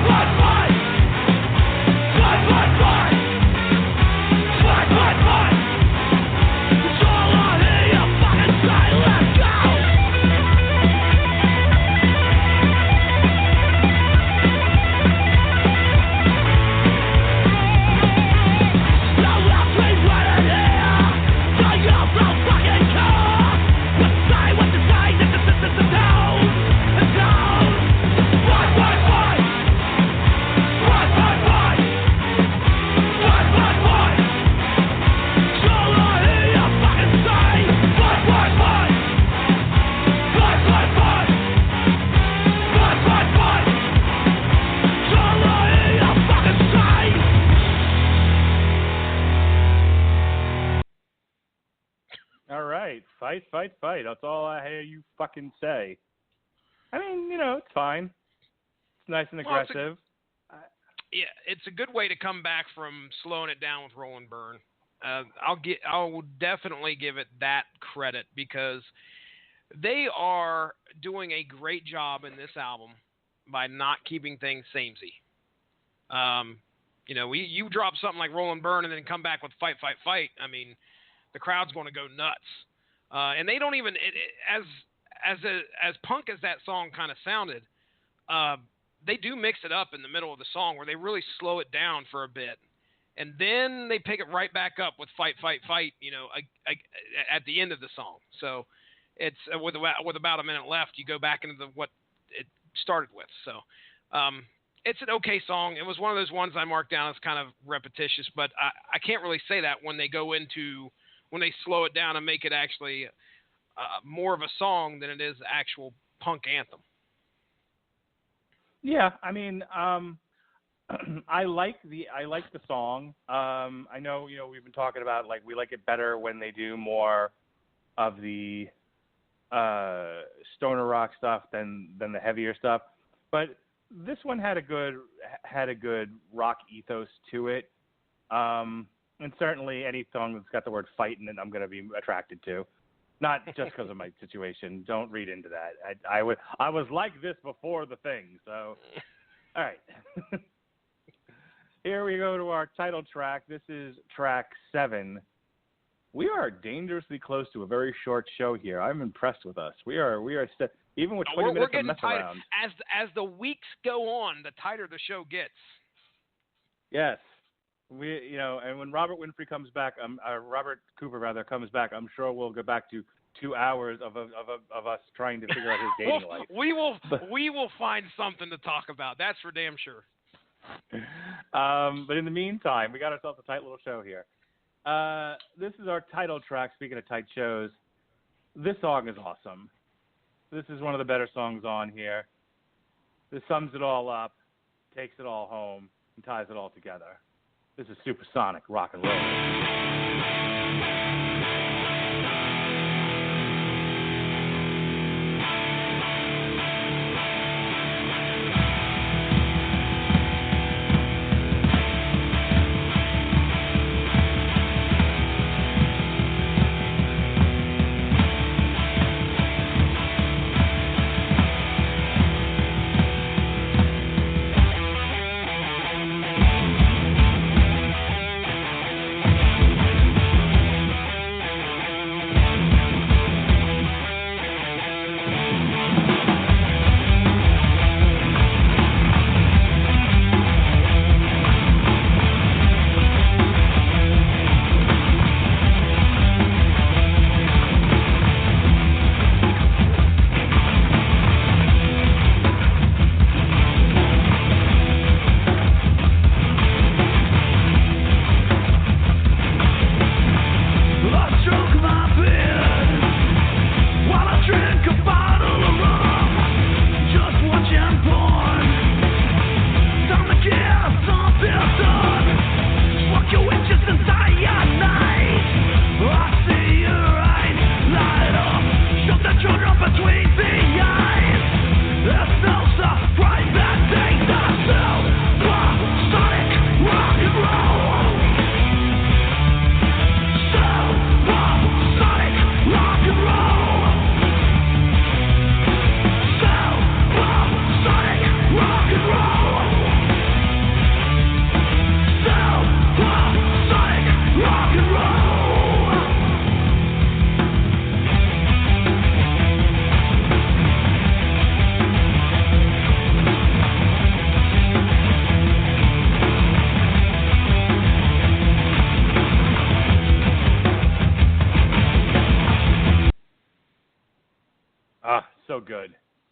Speaker 5: Fight,
Speaker 3: fight. That's all I hear you fucking say. I mean, it's fine. It's nice and aggressive.
Speaker 4: It's a good way to come back from slowing it down with Roll and Burn. I will definitely give it that credit because they are doing a great job in this album by not keeping things samey. You drop something like Roll and Burn and then come back with Fight, Fight, Fight. I mean, the crowd's going to go nuts. And they don't even as punk as that song kind of sounded. They do mix it up in the middle of the song where they really slow it down for a bit. And then they pick it right back up with Fight, Fight, Fight, at the end of the song. So it's with about a minute left, you go back into what it started with. So it's an okay song. It was one of those ones I marked down as kind of repetitious, but I can't really say that when they slow it down and make it actually more of a song than it is actual punk anthem.
Speaker 3: Yeah, I mean, I like the song. I know, we've been talking about we like it better when they do more of the stoner rock stuff than the heavier stuff. But this one had a good rock ethos to it. And certainly any song that's got the word fight in it, I'm going to be attracted to. Not just because of my situation. Don't read into that. I was like this before the thing. So, all right. Here we go to our title track. This is track 7. We are dangerously close to a very short show here. I'm impressed with us. We are even with 20 minutes of mess around.
Speaker 4: As the weeks go on, the tighter the show gets.
Speaker 3: Yes. And when Robert Winfrey comes back, Robert Cooper rather comes back, I'm sure we'll go back to 2 hours of us trying to figure out his dating life.
Speaker 4: We will find something to talk about. That's for damn sure.
Speaker 3: But in the meantime, we got ourselves a tight little show here. This is our title track. Speaking of tight shows, this song is awesome. This is one of the better songs on here. This sums it all up, takes it all home, and ties it all together. This is Supersonic Rock and Roll.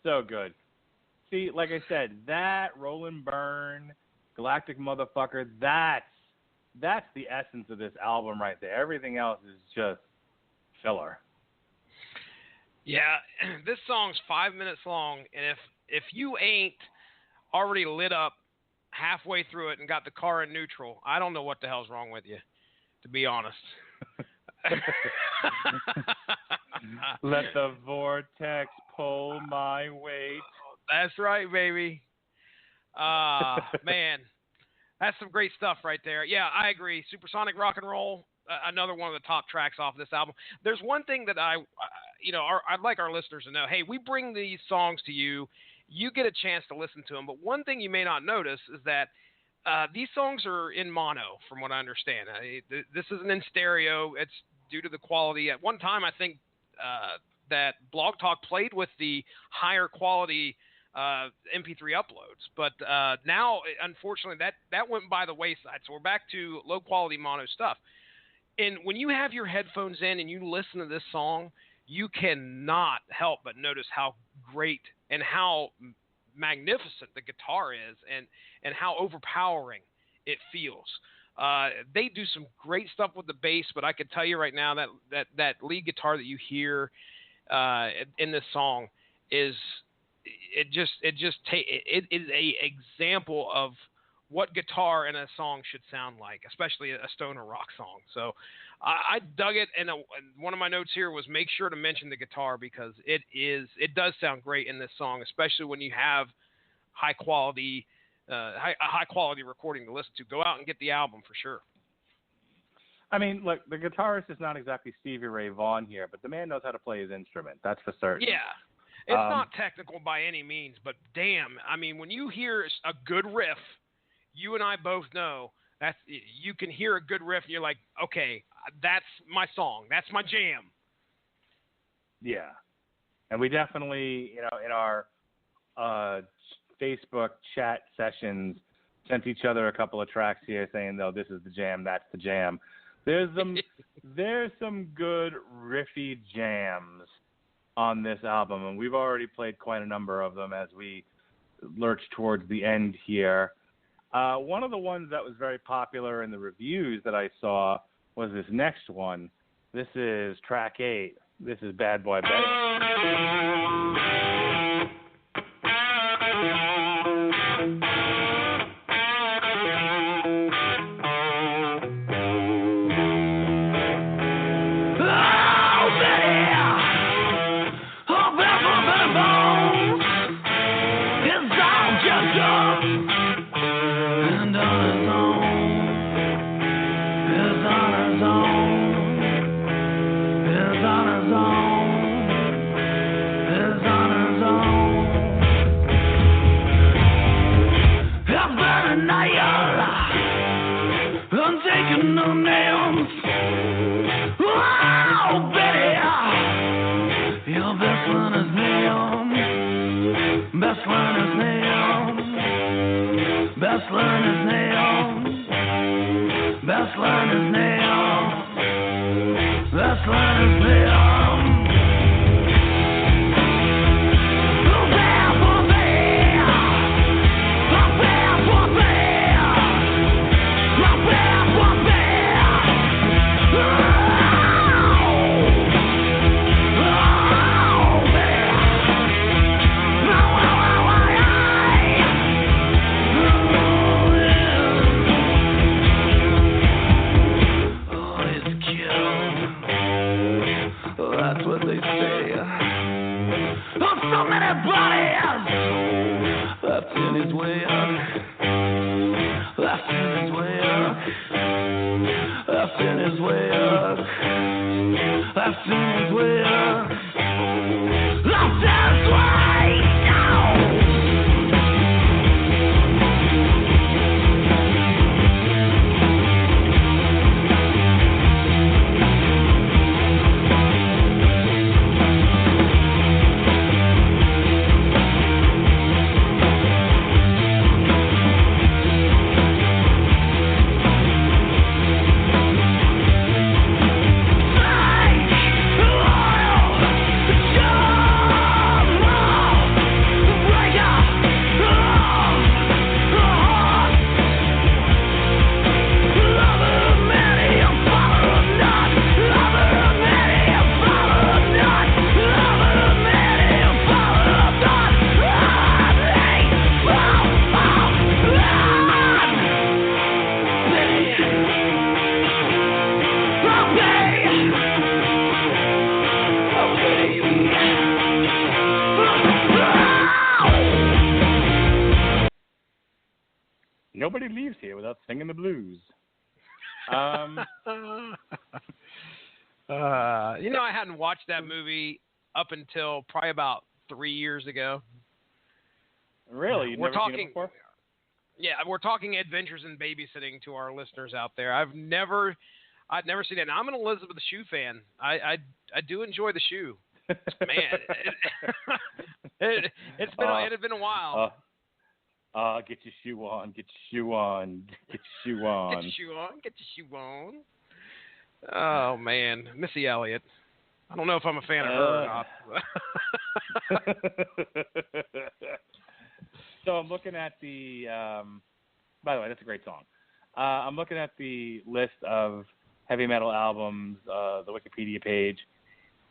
Speaker 3: So good. See, like I said, that Roll and Burn, Galactic motherfucker, that's the essence of this album right there. Everything else is just filler.
Speaker 4: Yeah, this song's 5 minutes long, and if you ain't already lit up halfway through it and got the car in neutral, I don't know what the hell's wrong with you, to be honest.
Speaker 3: Let the vortex pull my weight.
Speaker 4: That's right, baby. Man, that's some great stuff right there. Yeah, I agree. Supersonic Rock and Roll, another one of the top tracks off this album. There's one thing that I'd like our listeners to know. Hey, we bring these songs to you. You get a chance to listen to them. But one thing you may not notice is that these songs are in mono, from what I understand. This isn't in stereo. It's due to the quality. At one time, I think that Blog Talk played with the higher quality MP3 uploads. But now, unfortunately, that went by the wayside. So we're back to low-quality mono stuff. And when you have your headphones in and you listen to this song, you cannot help but notice how great and how magnificent the guitar is and how overpowering it feels. They do some great stuff with the bass, but I can tell you right now that lead guitar that you hear in this song is a example of what guitar in a song should sound like, especially a stoner rock song. So I dug it, and one of my notes here was make sure to mention the guitar because it does sound great in this song, especially when you have high quality recording to listen to. Go out and get the album for sure.
Speaker 3: I mean, look, the guitarist is not exactly Stevie Ray Vaughan here, but the man knows how to play his instrument. That's for certain.
Speaker 4: Yeah. It's not technical by any means, but damn, I mean, when you hear a good riff, you and I both know that you can hear a good riff and you're like, okay, that's my song. That's my jam.
Speaker 3: Yeah. And we definitely, in our Facebook chat sessions, sent each other a couple of tracks here saying, no, this is the jam, that's the jam. There's some good riffy jams on this album, and we've already played quite a number of them as we lurch towards the end here. One of the ones that was very popular in the reviews that I saw was this next one. This is track 8. This is Bad Boy Betty. Nobody leaves here without singing the blues.
Speaker 4: I hadn't watched that movie up until probably about 3 years ago.
Speaker 3: Really? You've never seen it before?
Speaker 4: Yeah, we're talking Adventures in Babysitting to our listeners out there. I'd never seen it. Now, I'm an Elizabeth Shue fan. I do enjoy the shoe. Man, it had been a while.
Speaker 3: Get your shoe on. Get your shoe on. Get your shoe on.
Speaker 4: Get your shoe on. Get your shoe on. Oh man, Missy Elliott. I don't know if I'm a fan of her or not.
Speaker 3: So I'm looking at the. By the way, that's a great song. I'm looking at the list of heavy metal albums, the Wikipedia page.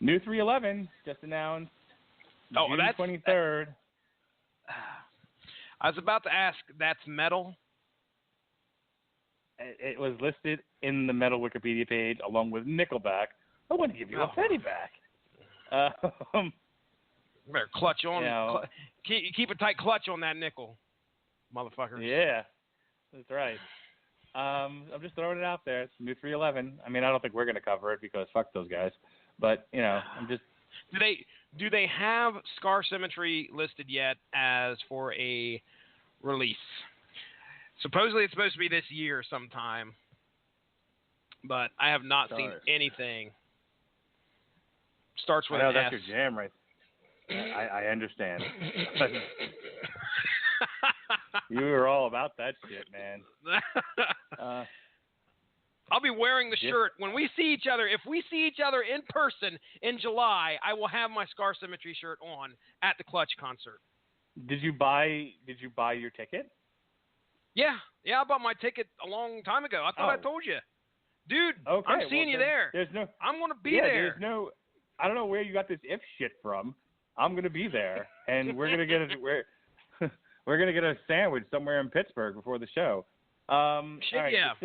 Speaker 3: New 311 just announced June 23rd.
Speaker 4: I was about to ask, that's metal?
Speaker 3: It was listed in the metal Wikipedia page along with Nickelback. I want to give you a penny back.
Speaker 4: Better clutch on. Keep a tight clutch on that nickel, motherfucker.
Speaker 3: Yeah, that's right. I'm just throwing it out there. It's New 311. I mean, I don't think we're going to cover it because fuck those guys. But, I'm just...
Speaker 4: Do they have Scar Symmetry listed yet as for a release? Supposedly it's supposed to be this year sometime, but I have not seen anything. Starts with an S.
Speaker 3: That's your jam, right? I understand. You were all about that shit, man.
Speaker 4: I'll be wearing the shirt when we see each other. If we see each other in person in July, I will have my Scar Symmetry shirt on at the Clutch concert.
Speaker 3: Did you buy your ticket?
Speaker 4: Yeah, I bought my ticket a long time ago. I thought I told you, dude.
Speaker 3: Okay,
Speaker 4: I'm seeing you there. I'm gonna be there.
Speaker 3: I don't know where you got this if shit from. I'm gonna be there, and we're gonna get we're gonna get a sandwich somewhere in Pittsburgh before the show. All right,
Speaker 4: yeah.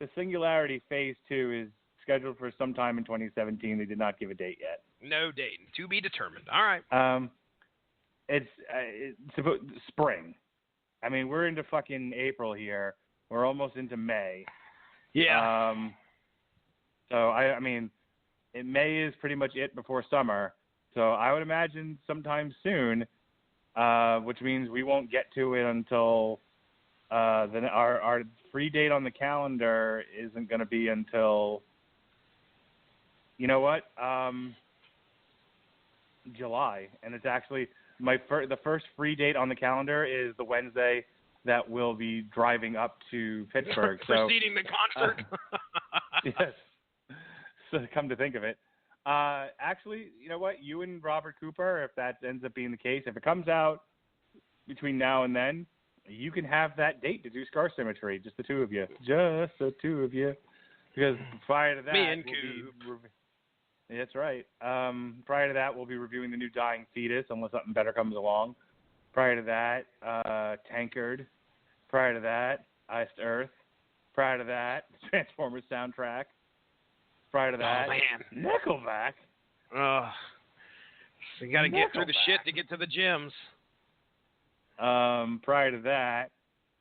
Speaker 3: The Singularity Phase 2 is scheduled for sometime in 2017. They did not give a date yet.
Speaker 4: No date. To be determined. All right.
Speaker 3: It's spring. I mean, we're into fucking April here. We're almost into May.
Speaker 4: Yeah.
Speaker 3: So, I mean, May is pretty much it before summer. So I would imagine sometime soon, which means we won't get to it until then our free date on the calendar isn't going to be until, July. And it's actually the first free date on the calendar is the Wednesday that we'll be driving up to Pittsburgh.
Speaker 4: Preceding the concert.
Speaker 3: Yes. So come to think of it. Actually, you know what? You and Robert Cooper, if that ends up being the case, if it comes out between now and then, you can have that date to do Scar Symmetry, just the two of you. Just the two of you. Because prior to that,
Speaker 4: me and Coop.
Speaker 3: That's right. Prior to that, we'll be reviewing the new Dying Fetus, unless something better comes along. Prior to that, Tankard. Prior to that, Iced Earth. Prior to that, Transformers soundtrack. Prior to that, Nickelback.
Speaker 4: So you got to get through the shit to get to the gems.
Speaker 3: Prior to that,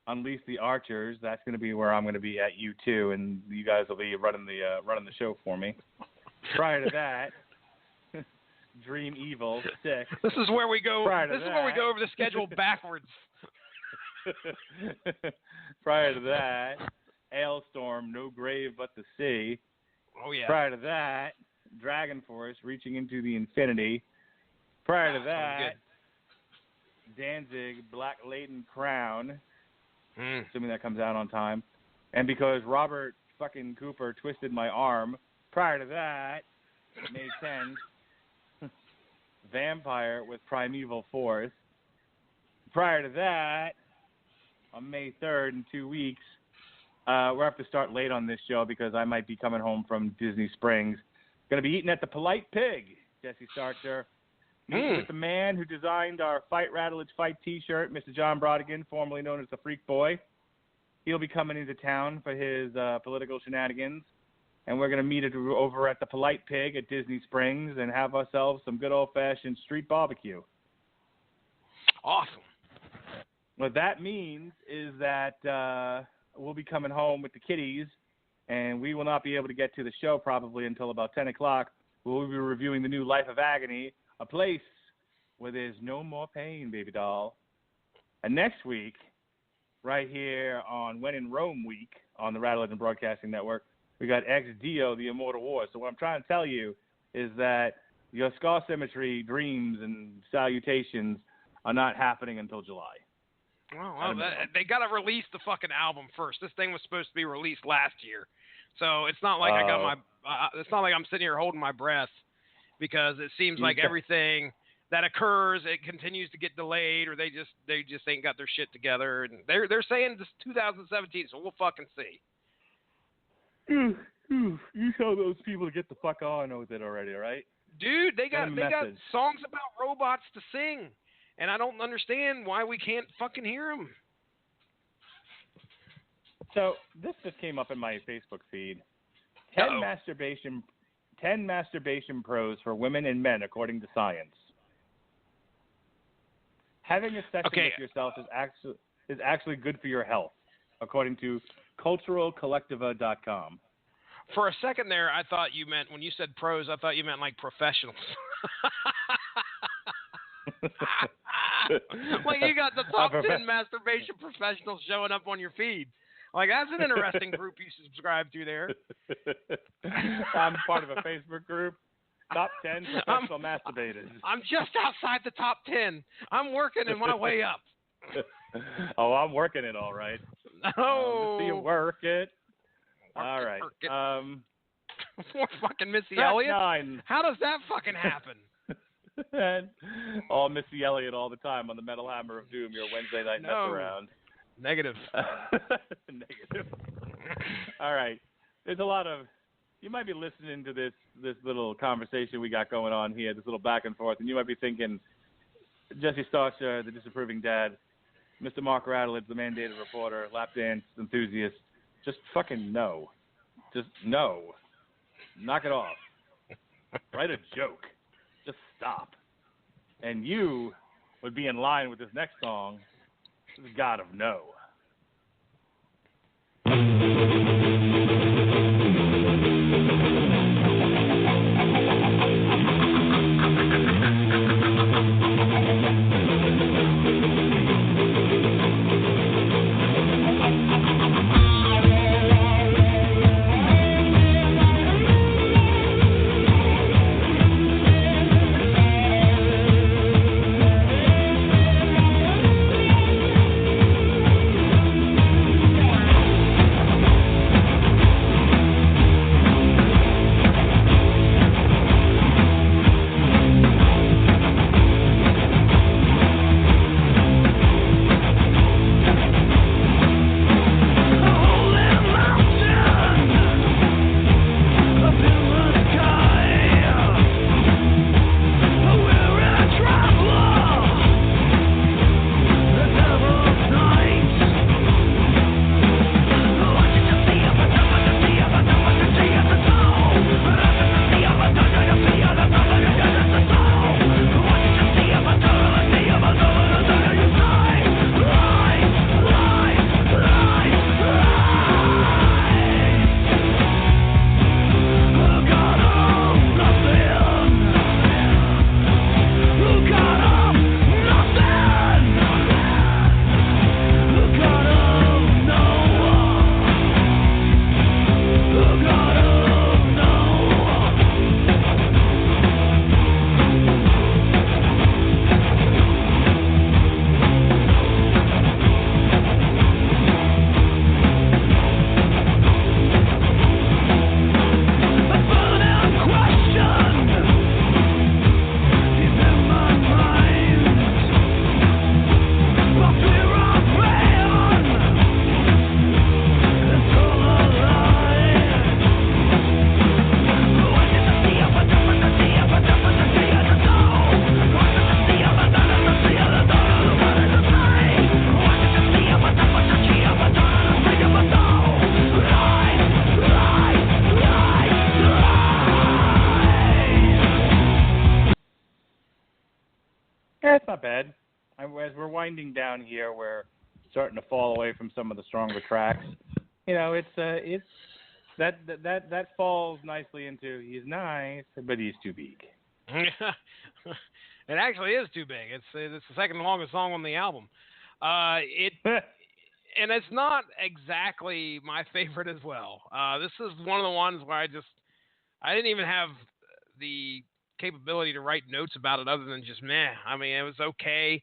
Speaker 3: Unleash the Archers. That's going to be where I'm going to be at U2, and you guys will be running the show for me. Prior to that, Dream Evil 6.
Speaker 4: This is where we go. Where we go over the schedule backwards.
Speaker 3: Prior to that, Ailstorm, No Grave But the Sea.
Speaker 4: Oh yeah.
Speaker 3: Prior to that, Dragon Force, Reaching into the Infinity. Prior to that, Danzig, Black Laden Crown. Assuming that comes out on time. And because Robert fucking Cooper twisted my arm, prior to that, May 10th, Vampire with Primeval Force. Prior to that, on May 3rd, in 2 weeks, we'll have to start late on this show because I might be coming home from Disney Springs. Going to be eating at the Polite Pig, Jesse Starcher. Meeting with the man who designed our Fight Radulich Fight T-shirt, Mr. John Brodigan, formerly known as the Freak Boy. He'll be coming into town for his political shenanigans. And we're going to meet over at the Polite Pig at Disney Springs and have ourselves some good old-fashioned street barbecue.
Speaker 4: Awesome.
Speaker 3: what that means is that we'll be coming home with the kiddies, and we will not be able to get to the show probably until about 10 o'clock. We'll be reviewing the new Life of Agony, a place where there's no more pain, baby doll. And next week, right here on When in Rome week on the Radulich and Broadcasting Network, we got Ex Dio, the Immortal War. So what I'm trying to tell you is that your Scar Symmetry dreams and salutations are not happening until July.
Speaker 4: Well, they got to release the fucking album first. This thing was supposed to be released last year, so it's not like I got my. It's not like I'm sitting here holding my breath, because it seems like everything that occurs, it continues to get delayed, or they just ain't got their shit together, and they're saying this 2017, so we'll fucking see.
Speaker 3: You tell those people to get the fuck on with it already, all right?
Speaker 4: Dude, they got songs about robots to sing. And I don't understand why we can't fucking hear them.
Speaker 3: So this just came up in my Facebook feed. 10 masturbation pros for women and men according to science. Having a session with yourself is actually good for your health, according to culturalcollectiva.com.
Speaker 4: For a second there, I thought you meant, when you said pros, I thought you meant like professionals. Like you got the top 10 masturbation professionals showing up on your feed. Like, that's an interesting group you subscribe to there.
Speaker 3: I'm part of a Facebook group. Top 10 professional masturbators.
Speaker 4: I'm just outside the top 10. I'm working my way up.
Speaker 3: Oh, I'm working it all right.
Speaker 4: Oh.
Speaker 3: See you work it. All right.
Speaker 4: Poor fucking Missy
Speaker 3: Track
Speaker 4: Elliott.
Speaker 3: 9.
Speaker 4: How does that fucking happen?
Speaker 3: All Missy Elliott all the time on the Metal Hammer of Doom, your Wednesday night mess around.
Speaker 4: Negative.
Speaker 3: Negative. All right. There's a lot of, you might be listening to this little conversation we got going on here, this little back and forth, and you might be thinking, Jesse Starcher, the disapproving dad, Mr. Mark Radulich, the mandated reporter, lap dance enthusiast, just fucking no. Just no. Knock it off. Write a joke. Just stop. And you would be in line with this next song, The God of No. as we're winding down here, we're starting to fall away from some of the stronger tracks. It's that falls nicely into he's nice, but he's too big.
Speaker 4: It actually is too big. It's the second longest song on the album. And it's not exactly my favorite as well. This is one of the ones where I didn't even have the capability to write notes about it other than just meh. I mean, it was okay.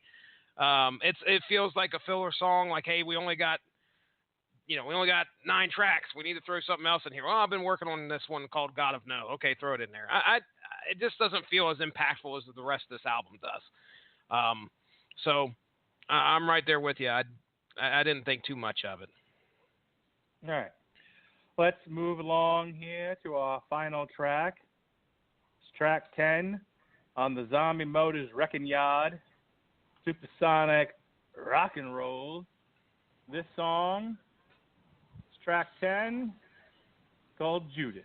Speaker 4: It feels like a filler song. Like, hey, we only got 9 tracks. We need to throw something else in here. Well, I've been working on this one called God of No. Okay, throw it in there. It just doesn't feel as impactful as the rest of this album does. So I'm right there with you. I didn't think too much of it.
Speaker 3: All right. Let's move along here to our final track. It's track 10 on the Zombie Motors Wrecking Yard, Supersonic Rock and Roll. This song is track 10, called Judas.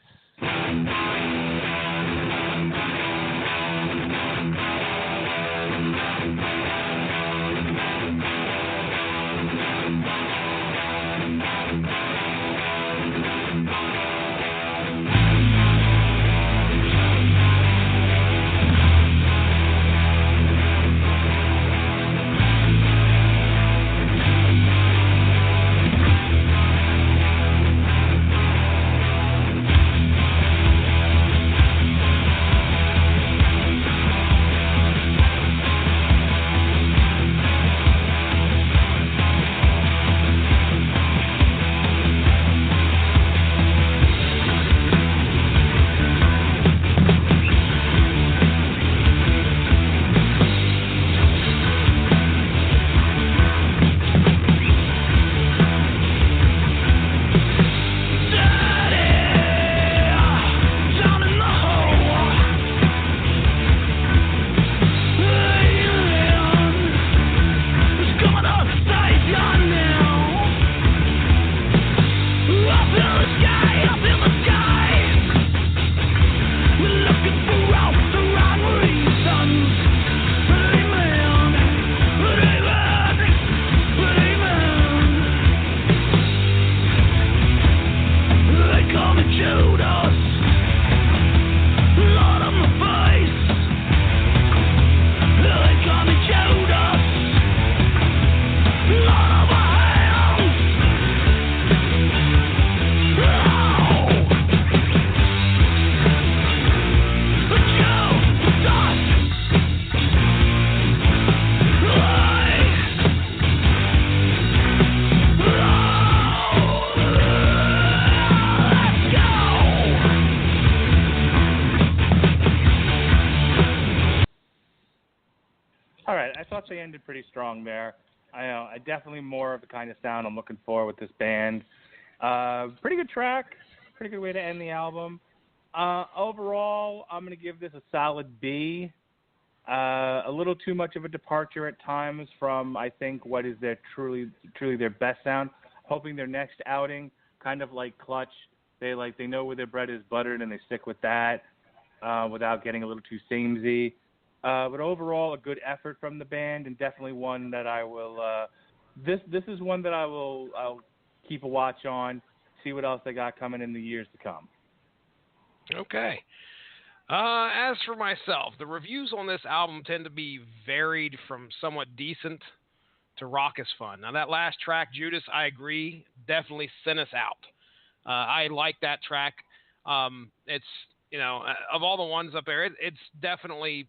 Speaker 3: They ended pretty strong there. I definitely more of the kind of sound I'm looking for with this band. Pretty good track, pretty good way to end the album. Overall, I'm going to give this a solid B. A little too much of a departure at times from, I think, what is their truly their best sound. Hoping their next outing, kind of like Clutch, they know where their bread is buttered and they stick with that without getting a little too samey. But overall, a good effort from the band, and definitely one that I will. This is one that I'll keep a watch on, see what else they got coming in the years to come.
Speaker 4: Okay. As for myself, the reviews on this album tend to be varied from somewhat decent to rock is fun. Now that last track, Judas, I agree, definitely sent us out. I like that track. It's of all the ones up there, it's definitely.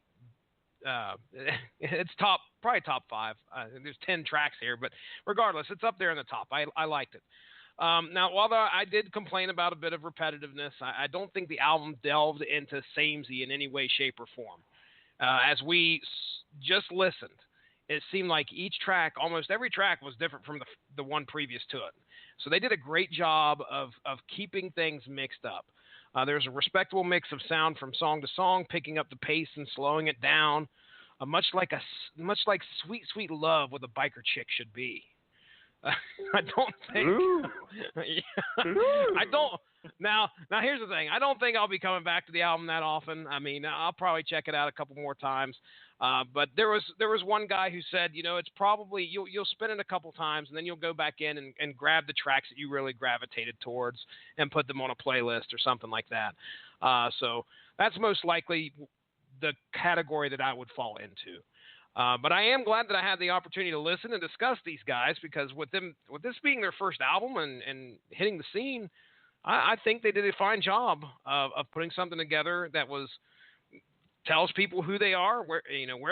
Speaker 4: It's probably top 5. There's 10 tracks here, but regardless, it's up there in the top. I liked it. Now, while I did complain about a bit of repetitiveness, I don't think the album delved into samey in any way, shape, or form. As we just listened, it seemed like almost every track was different from the one previous to it. So they did a great job of keeping things mixed up. There's a respectable mix of sound from song to song, picking up the pace and slowing it down, much like Sweet Sweet Love with a biker chick should be. I don't think. I don't. Now here's the thing. I don't think I'll be coming back to the album that often. I mean, I'll probably check it out a couple more times. But there was one guy who said, it's probably you'll spin it a couple times and then you'll go back in and grab the tracks that you really gravitated towards and put them on a playlist or something like that. So that's most likely the category that I would fall into. But I am glad that I had the opportunity to listen and discuss these guys, because with this being their first album and hitting the scene, I think they did a fine job of putting something together that tells people who they are, where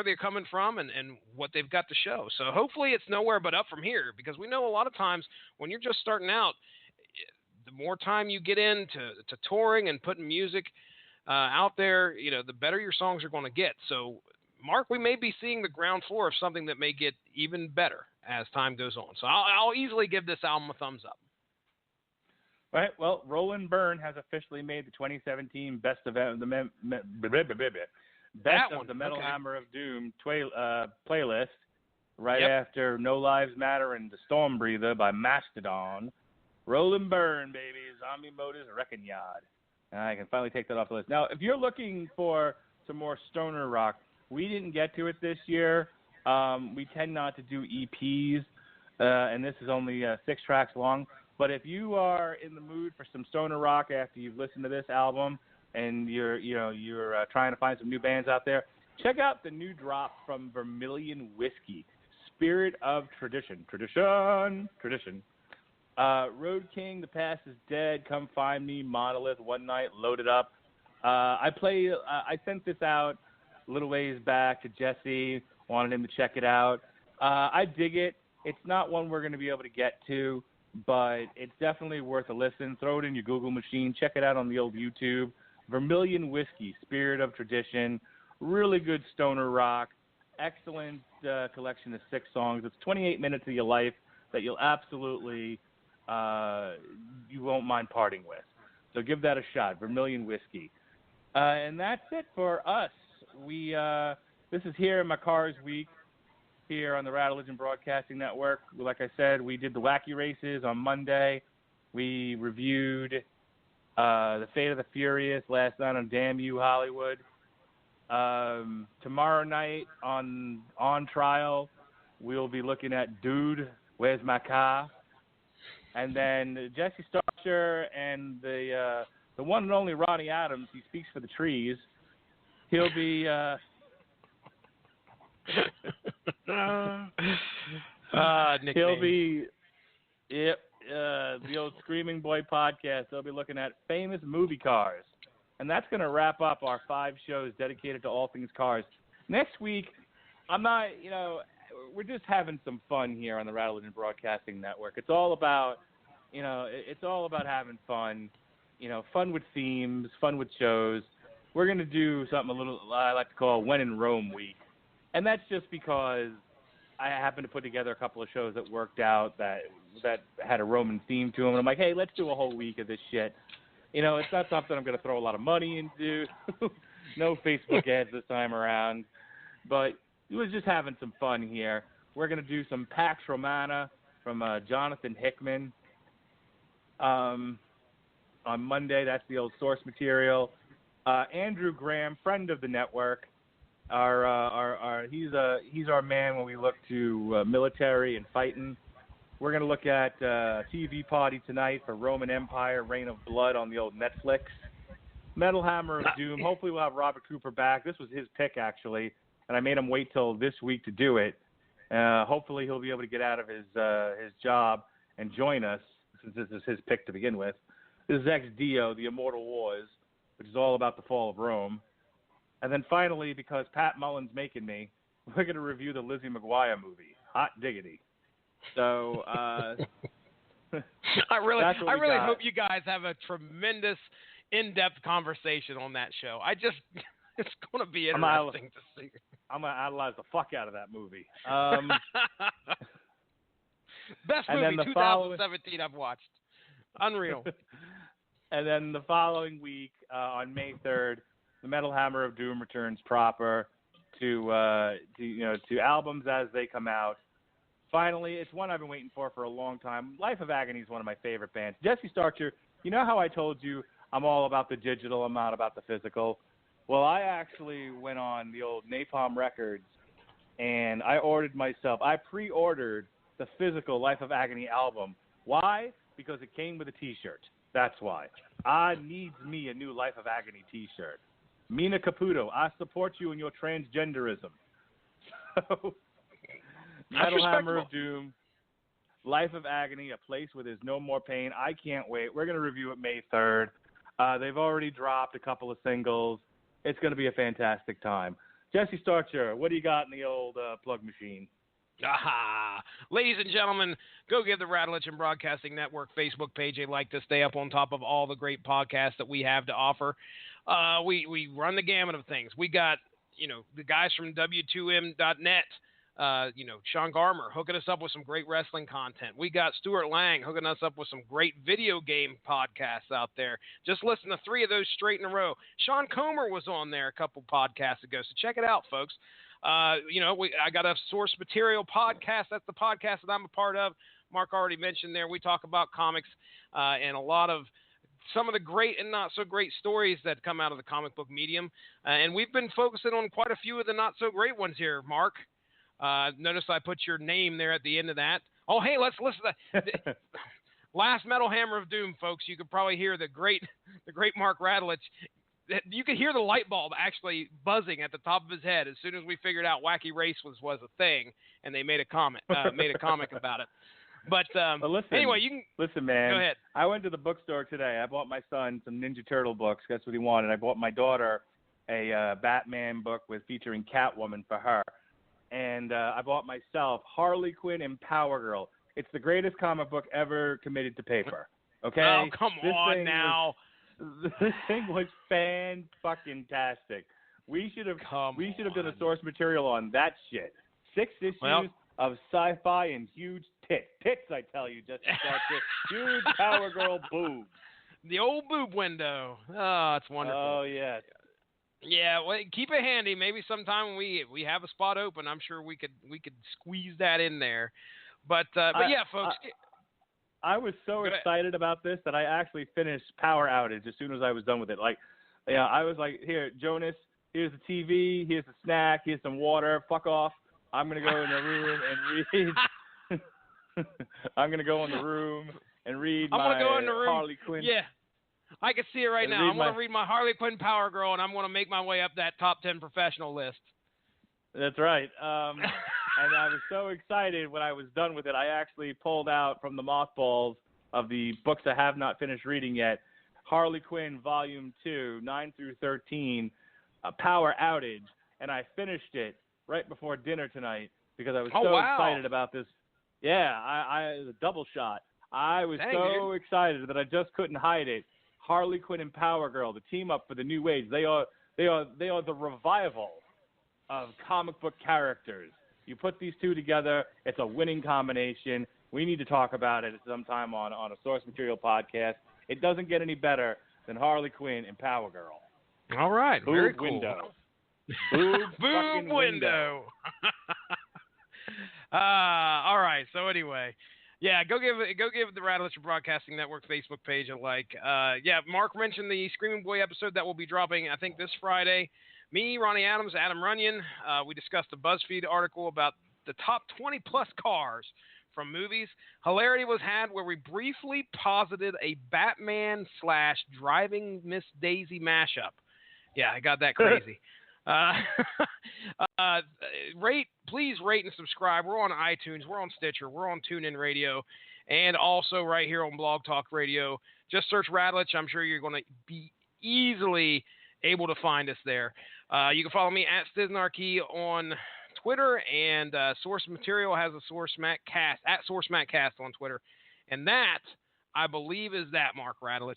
Speaker 4: they're coming from, and what they've got to show. So hopefully it's nowhere but up from here, because we know a lot of times when you're just starting out, the more time you get into touring and putting music out there, the better your songs are going to get. So, Mark, we may be seeing the ground floor of something that may get even better as time goes on. So I'll easily give this album a thumbs up.
Speaker 3: All right. Well, Roland Byrne has officially made the 2017 Best of the Metal Hammer of Doom playlist, right after No Lives Matter and The Storm Breather by Mastodon. Roland Byrne, baby, Zombie Motors Wrecking Yard. I can finally take that off the list. Now, if you're looking for some more stoner rock, we didn't get to it this year. We tend not to do EPs, and this is only 6 tracks long. But if you are in the mood for some stoner rock after you've listened to this album and you're trying to find some new bands out there, check out the new drop from Vermilion Whiskey, Spirit of Tradition. Road King, The Past is Dead, Come Find Me, Monolith, One Night, Loaded Up. I sent this out a little ways back to Jesse, wanted him to check it out. I dig it. It's not one we're going to be able to get to, but it's definitely worth a listen. Throw it in your Google machine. Check it out on the old YouTube. Vermilion Whiskey, Spirit of Tradition. Really good stoner rock. Excellent collection of 6 songs. It's 28 minutes of your life that you'll absolutely you won't mind parting with. So give that a shot. Vermilion Whiskey. And that's it for us. This is Here in My Cars Week here on the Radulich and Broadcasting Network. Like I said, we did the Wacky Races on Monday. We reviewed The Fate of the Furious last night on Damn You Hollywood. Tomorrow night on Trial, we'll be looking at Dude, Where's My Car? And then Jesse Starcher and the one and only Ronnie Adams, he speaks for the trees. He'll be he'll be the old Screaming Boy podcast. They'll be looking at famous movie cars. And that's going to wrap up our 5 shows dedicated to all things cars. Next week, we're just having some fun here on the Radulich and Broadcasting Network. It's all about, having fun, fun with themes, fun with shows. We're going to do something a little I like to call When in Rome Week. And that's just because I happened to put together a couple of shows that worked out that had a Roman theme to them. And I'm like, hey, let's do a whole week of this shit. It's not something I'm going to throw a lot of money into. No Facebook ads this time around. But it was just having some fun here. We're going to do some Pax Romana from Jonathan Hickman on Monday. That's the old source material. Andrew Graham, friend of the network, he's our man when we look to military and fighting. We're going to look at TV Party tonight for Roman Empire, Reign of Blood on the old Netflix. Metal Hammer of Doom. Hopefully we'll have Robert Cooper back. This was his pick, actually, and I made him wait till this week to do it. Hopefully he'll be able to get out of his job and join us, since this is his pick to begin with. This is Ex-Dio, The Immortal Wars, which is all about the fall of Rome. And then finally, because Pat Mullen's making me, we're going to review the Lizzie McGuire movie, Hot Diggity. So I really hope you guys have a tremendous in-depth conversation on that show. It's going to be interesting to see. I'm going to analyze the fuck out of that movie.
Speaker 4: Best movie 2017 I've watched. Unreal.
Speaker 3: And then the following week, on May 3rd, the Metal Hammer of Doom returns proper to albums as they come out. Finally, it's one I've been waiting for a long time. Life of Agony is one of my favorite bands. Jesse Starcher, you know how I told you I'm all about the digital, I'm not about the physical? Well, I actually went on the old Napalm Records, and I pre-ordered the physical Life of Agony album. Why? Because it came with a T-shirt. That's why. I needs me a new Life of Agony T-shirt. Mina Caputo, I support you in your transgenderism. So, Metal Hammer of Doom, Life of Agony, a place where there's no more pain. I can't wait. We're going to review it May 3rd. They've already dropped a couple of singles. It's going to be a fantastic time. Jesse Starcher, what do you got in the old plug machine?
Speaker 4: Aha! Ladies and gentlemen, go give the Radulich and Broadcasting Network Facebook page a like to stay up on top of all the great podcasts that we have to offer. We run the gamut of things. We got, the guys from W2M.net, Sean Garmer hooking us up with some great wrestling content. We got Stuart Lang hooking us up with some great video game podcasts out there. Just listen to 3 of those straight in a row. Sean Comer was on there a couple podcasts ago, so check it out, folks. I got a Source Material podcast. That's the podcast that I'm a part of. Mark already mentioned there. We talk about comics and a lot of some of the great and not so great stories that come out of the comic book medium. And we've been focusing on quite a few of the not so great ones here, Mark. Notice I put your name there at the end of that. Oh, hey, let's listen to that. Last Metal Hammer of Doom, folks. You could probably hear the great Mark Radulich. You could hear the light bulb actually buzzing at the top of his head as soon as we figured out Wacky Race was a thing, and they made a comic about it. But anyway, you can
Speaker 3: listen, man.
Speaker 4: Go ahead.
Speaker 3: I went to the bookstore today. I bought my son some Ninja Turtle books. That's what he wanted. I bought my daughter a Batman book featuring Catwoman for her, and I bought myself Harley Quinn and Power Girl. It's the greatest comic book ever committed to paper. Okay?
Speaker 4: Oh, come on now.
Speaker 3: This thing was fan-fucking-tastic. We should have done a Source Material on that shit. 6 issues of sci-fi and huge tits. Tits, I tell you, Jesse Starcher. Huge Power Girl boobs.
Speaker 4: The old boob window. Oh, it's wonderful.
Speaker 3: Oh, yeah.
Speaker 4: Yeah, well, keep it handy. Maybe sometime when we have a spot open, I'm sure we could squeeze that in there. But yeah, folks.
Speaker 3: I was so excited about this that I actually finished Power Outage as soon as I was done with it. I was like, here, Jonas, here's the TV, here's the snack, here's some water. Fuck off. I'm going to go in the room and read. I'm going to go in the room and read Harley Quinn.
Speaker 4: Yeah, I can see it right now. I'm going to read my Harley Quinn Power Girl, and I'm going to make my way up that top 10 professional list.
Speaker 3: That's right. And I was so excited when I was done with it, I actually pulled out from the mothballs of the books I have not finished reading yet, Harley Quinn Volume 2, 9 through 13, Power Outage, and I finished it right before dinner tonight because I was excited about this. Yeah, I was a double shot. I was excited that I just couldn't hide it. Harley Quinn and Power Girl, the team up for the new age. They are the revival of comic book characters. You put these two together, it's a winning combination. We need to talk about it sometime on a Source Material podcast. It doesn't get any better than Harley Quinn and Power Girl.
Speaker 4: All right,
Speaker 3: Boob
Speaker 4: very cool.
Speaker 3: Window. Boob
Speaker 4: window. All right. So anyway, yeah, go give the Radulich Broadcasting Network Facebook page a like. Yeah, Mark mentioned the Screaming Boy episode that will be dropping, I think, this Friday. Me, Ronnie Adams, Adam Runyon, we discussed a BuzzFeed article about the top 20-plus cars from movies. Hilarity was had where we briefly posited a Batman/Driving Miss Daisy mashup. Yeah, I got that crazy. Please rate and subscribe. We're on iTunes. We're on Stitcher. We're on TuneIn Radio. And also right here on Blog Talk Radio. Just search Radulich. I'm sure you're going to be easily able to find us there. You can follow me at Stiznarkey on Twitter, and Source Material has a SourceMacCast at SourceMacCast on Twitter. And that, I believe, is that, Mark Radulich.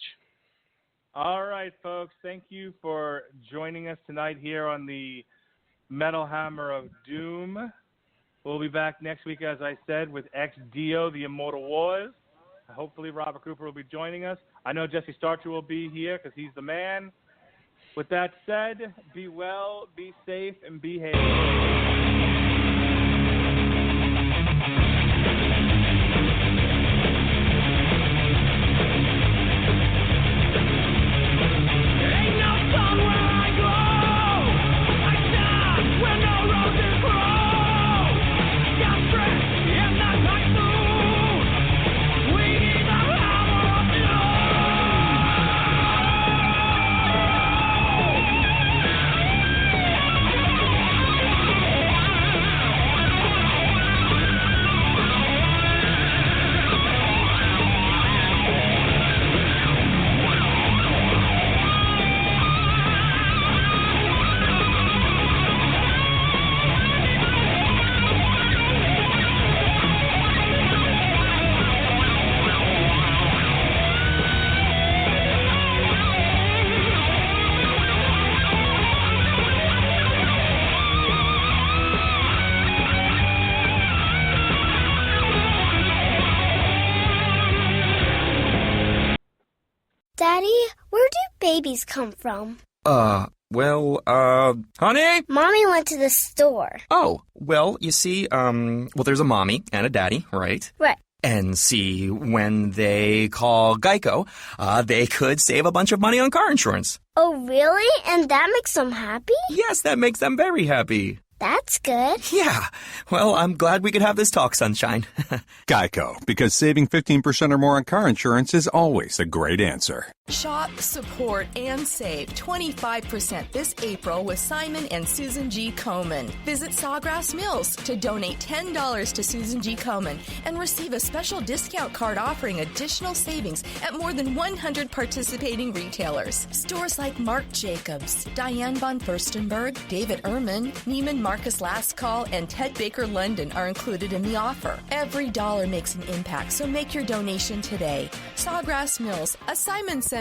Speaker 3: All right, folks. Thank you for joining us tonight here on the Metal Hammer of Doom. We'll be back next week, as I said, with XDO, The Immortal Wars. Hopefully, Robert Cooper will be joining us. I know Jesse Starcher will be here because he's the man. With that said, be well, be safe, and behave.
Speaker 5: Ain't no fun where I go.
Speaker 6: Daddy, where do babies come from?
Speaker 7: Honey?
Speaker 6: Mommy went to the store.
Speaker 7: Oh, well, you see, there's a mommy and a daddy, right?
Speaker 6: Right.
Speaker 7: And see, when they call Geico, they could save a bunch of money on car insurance.
Speaker 6: Oh, really? And that makes them happy?
Speaker 7: Yes, that makes them very happy.
Speaker 6: That's good.
Speaker 7: Yeah. Well, I'm glad we could have this talk, Sunshine.
Speaker 8: Geico, because saving 15% or more on car insurance is always a great answer.
Speaker 1: Shop, support, and save 25% this April with Simon and Susan G. Komen. Visit Sawgrass Mills to donate $10 to Susan G. Komen and receive a special discount card offering additional savings at more than 100 participating retailers. Stores like Marc Jacobs, Diane von Furstenberg, David Ehrman, Neiman Marcus Last Call, and Ted Baker London are included in the offer. Every dollar makes an impact, so make your donation today. Sawgrass Mills, a Simon Center.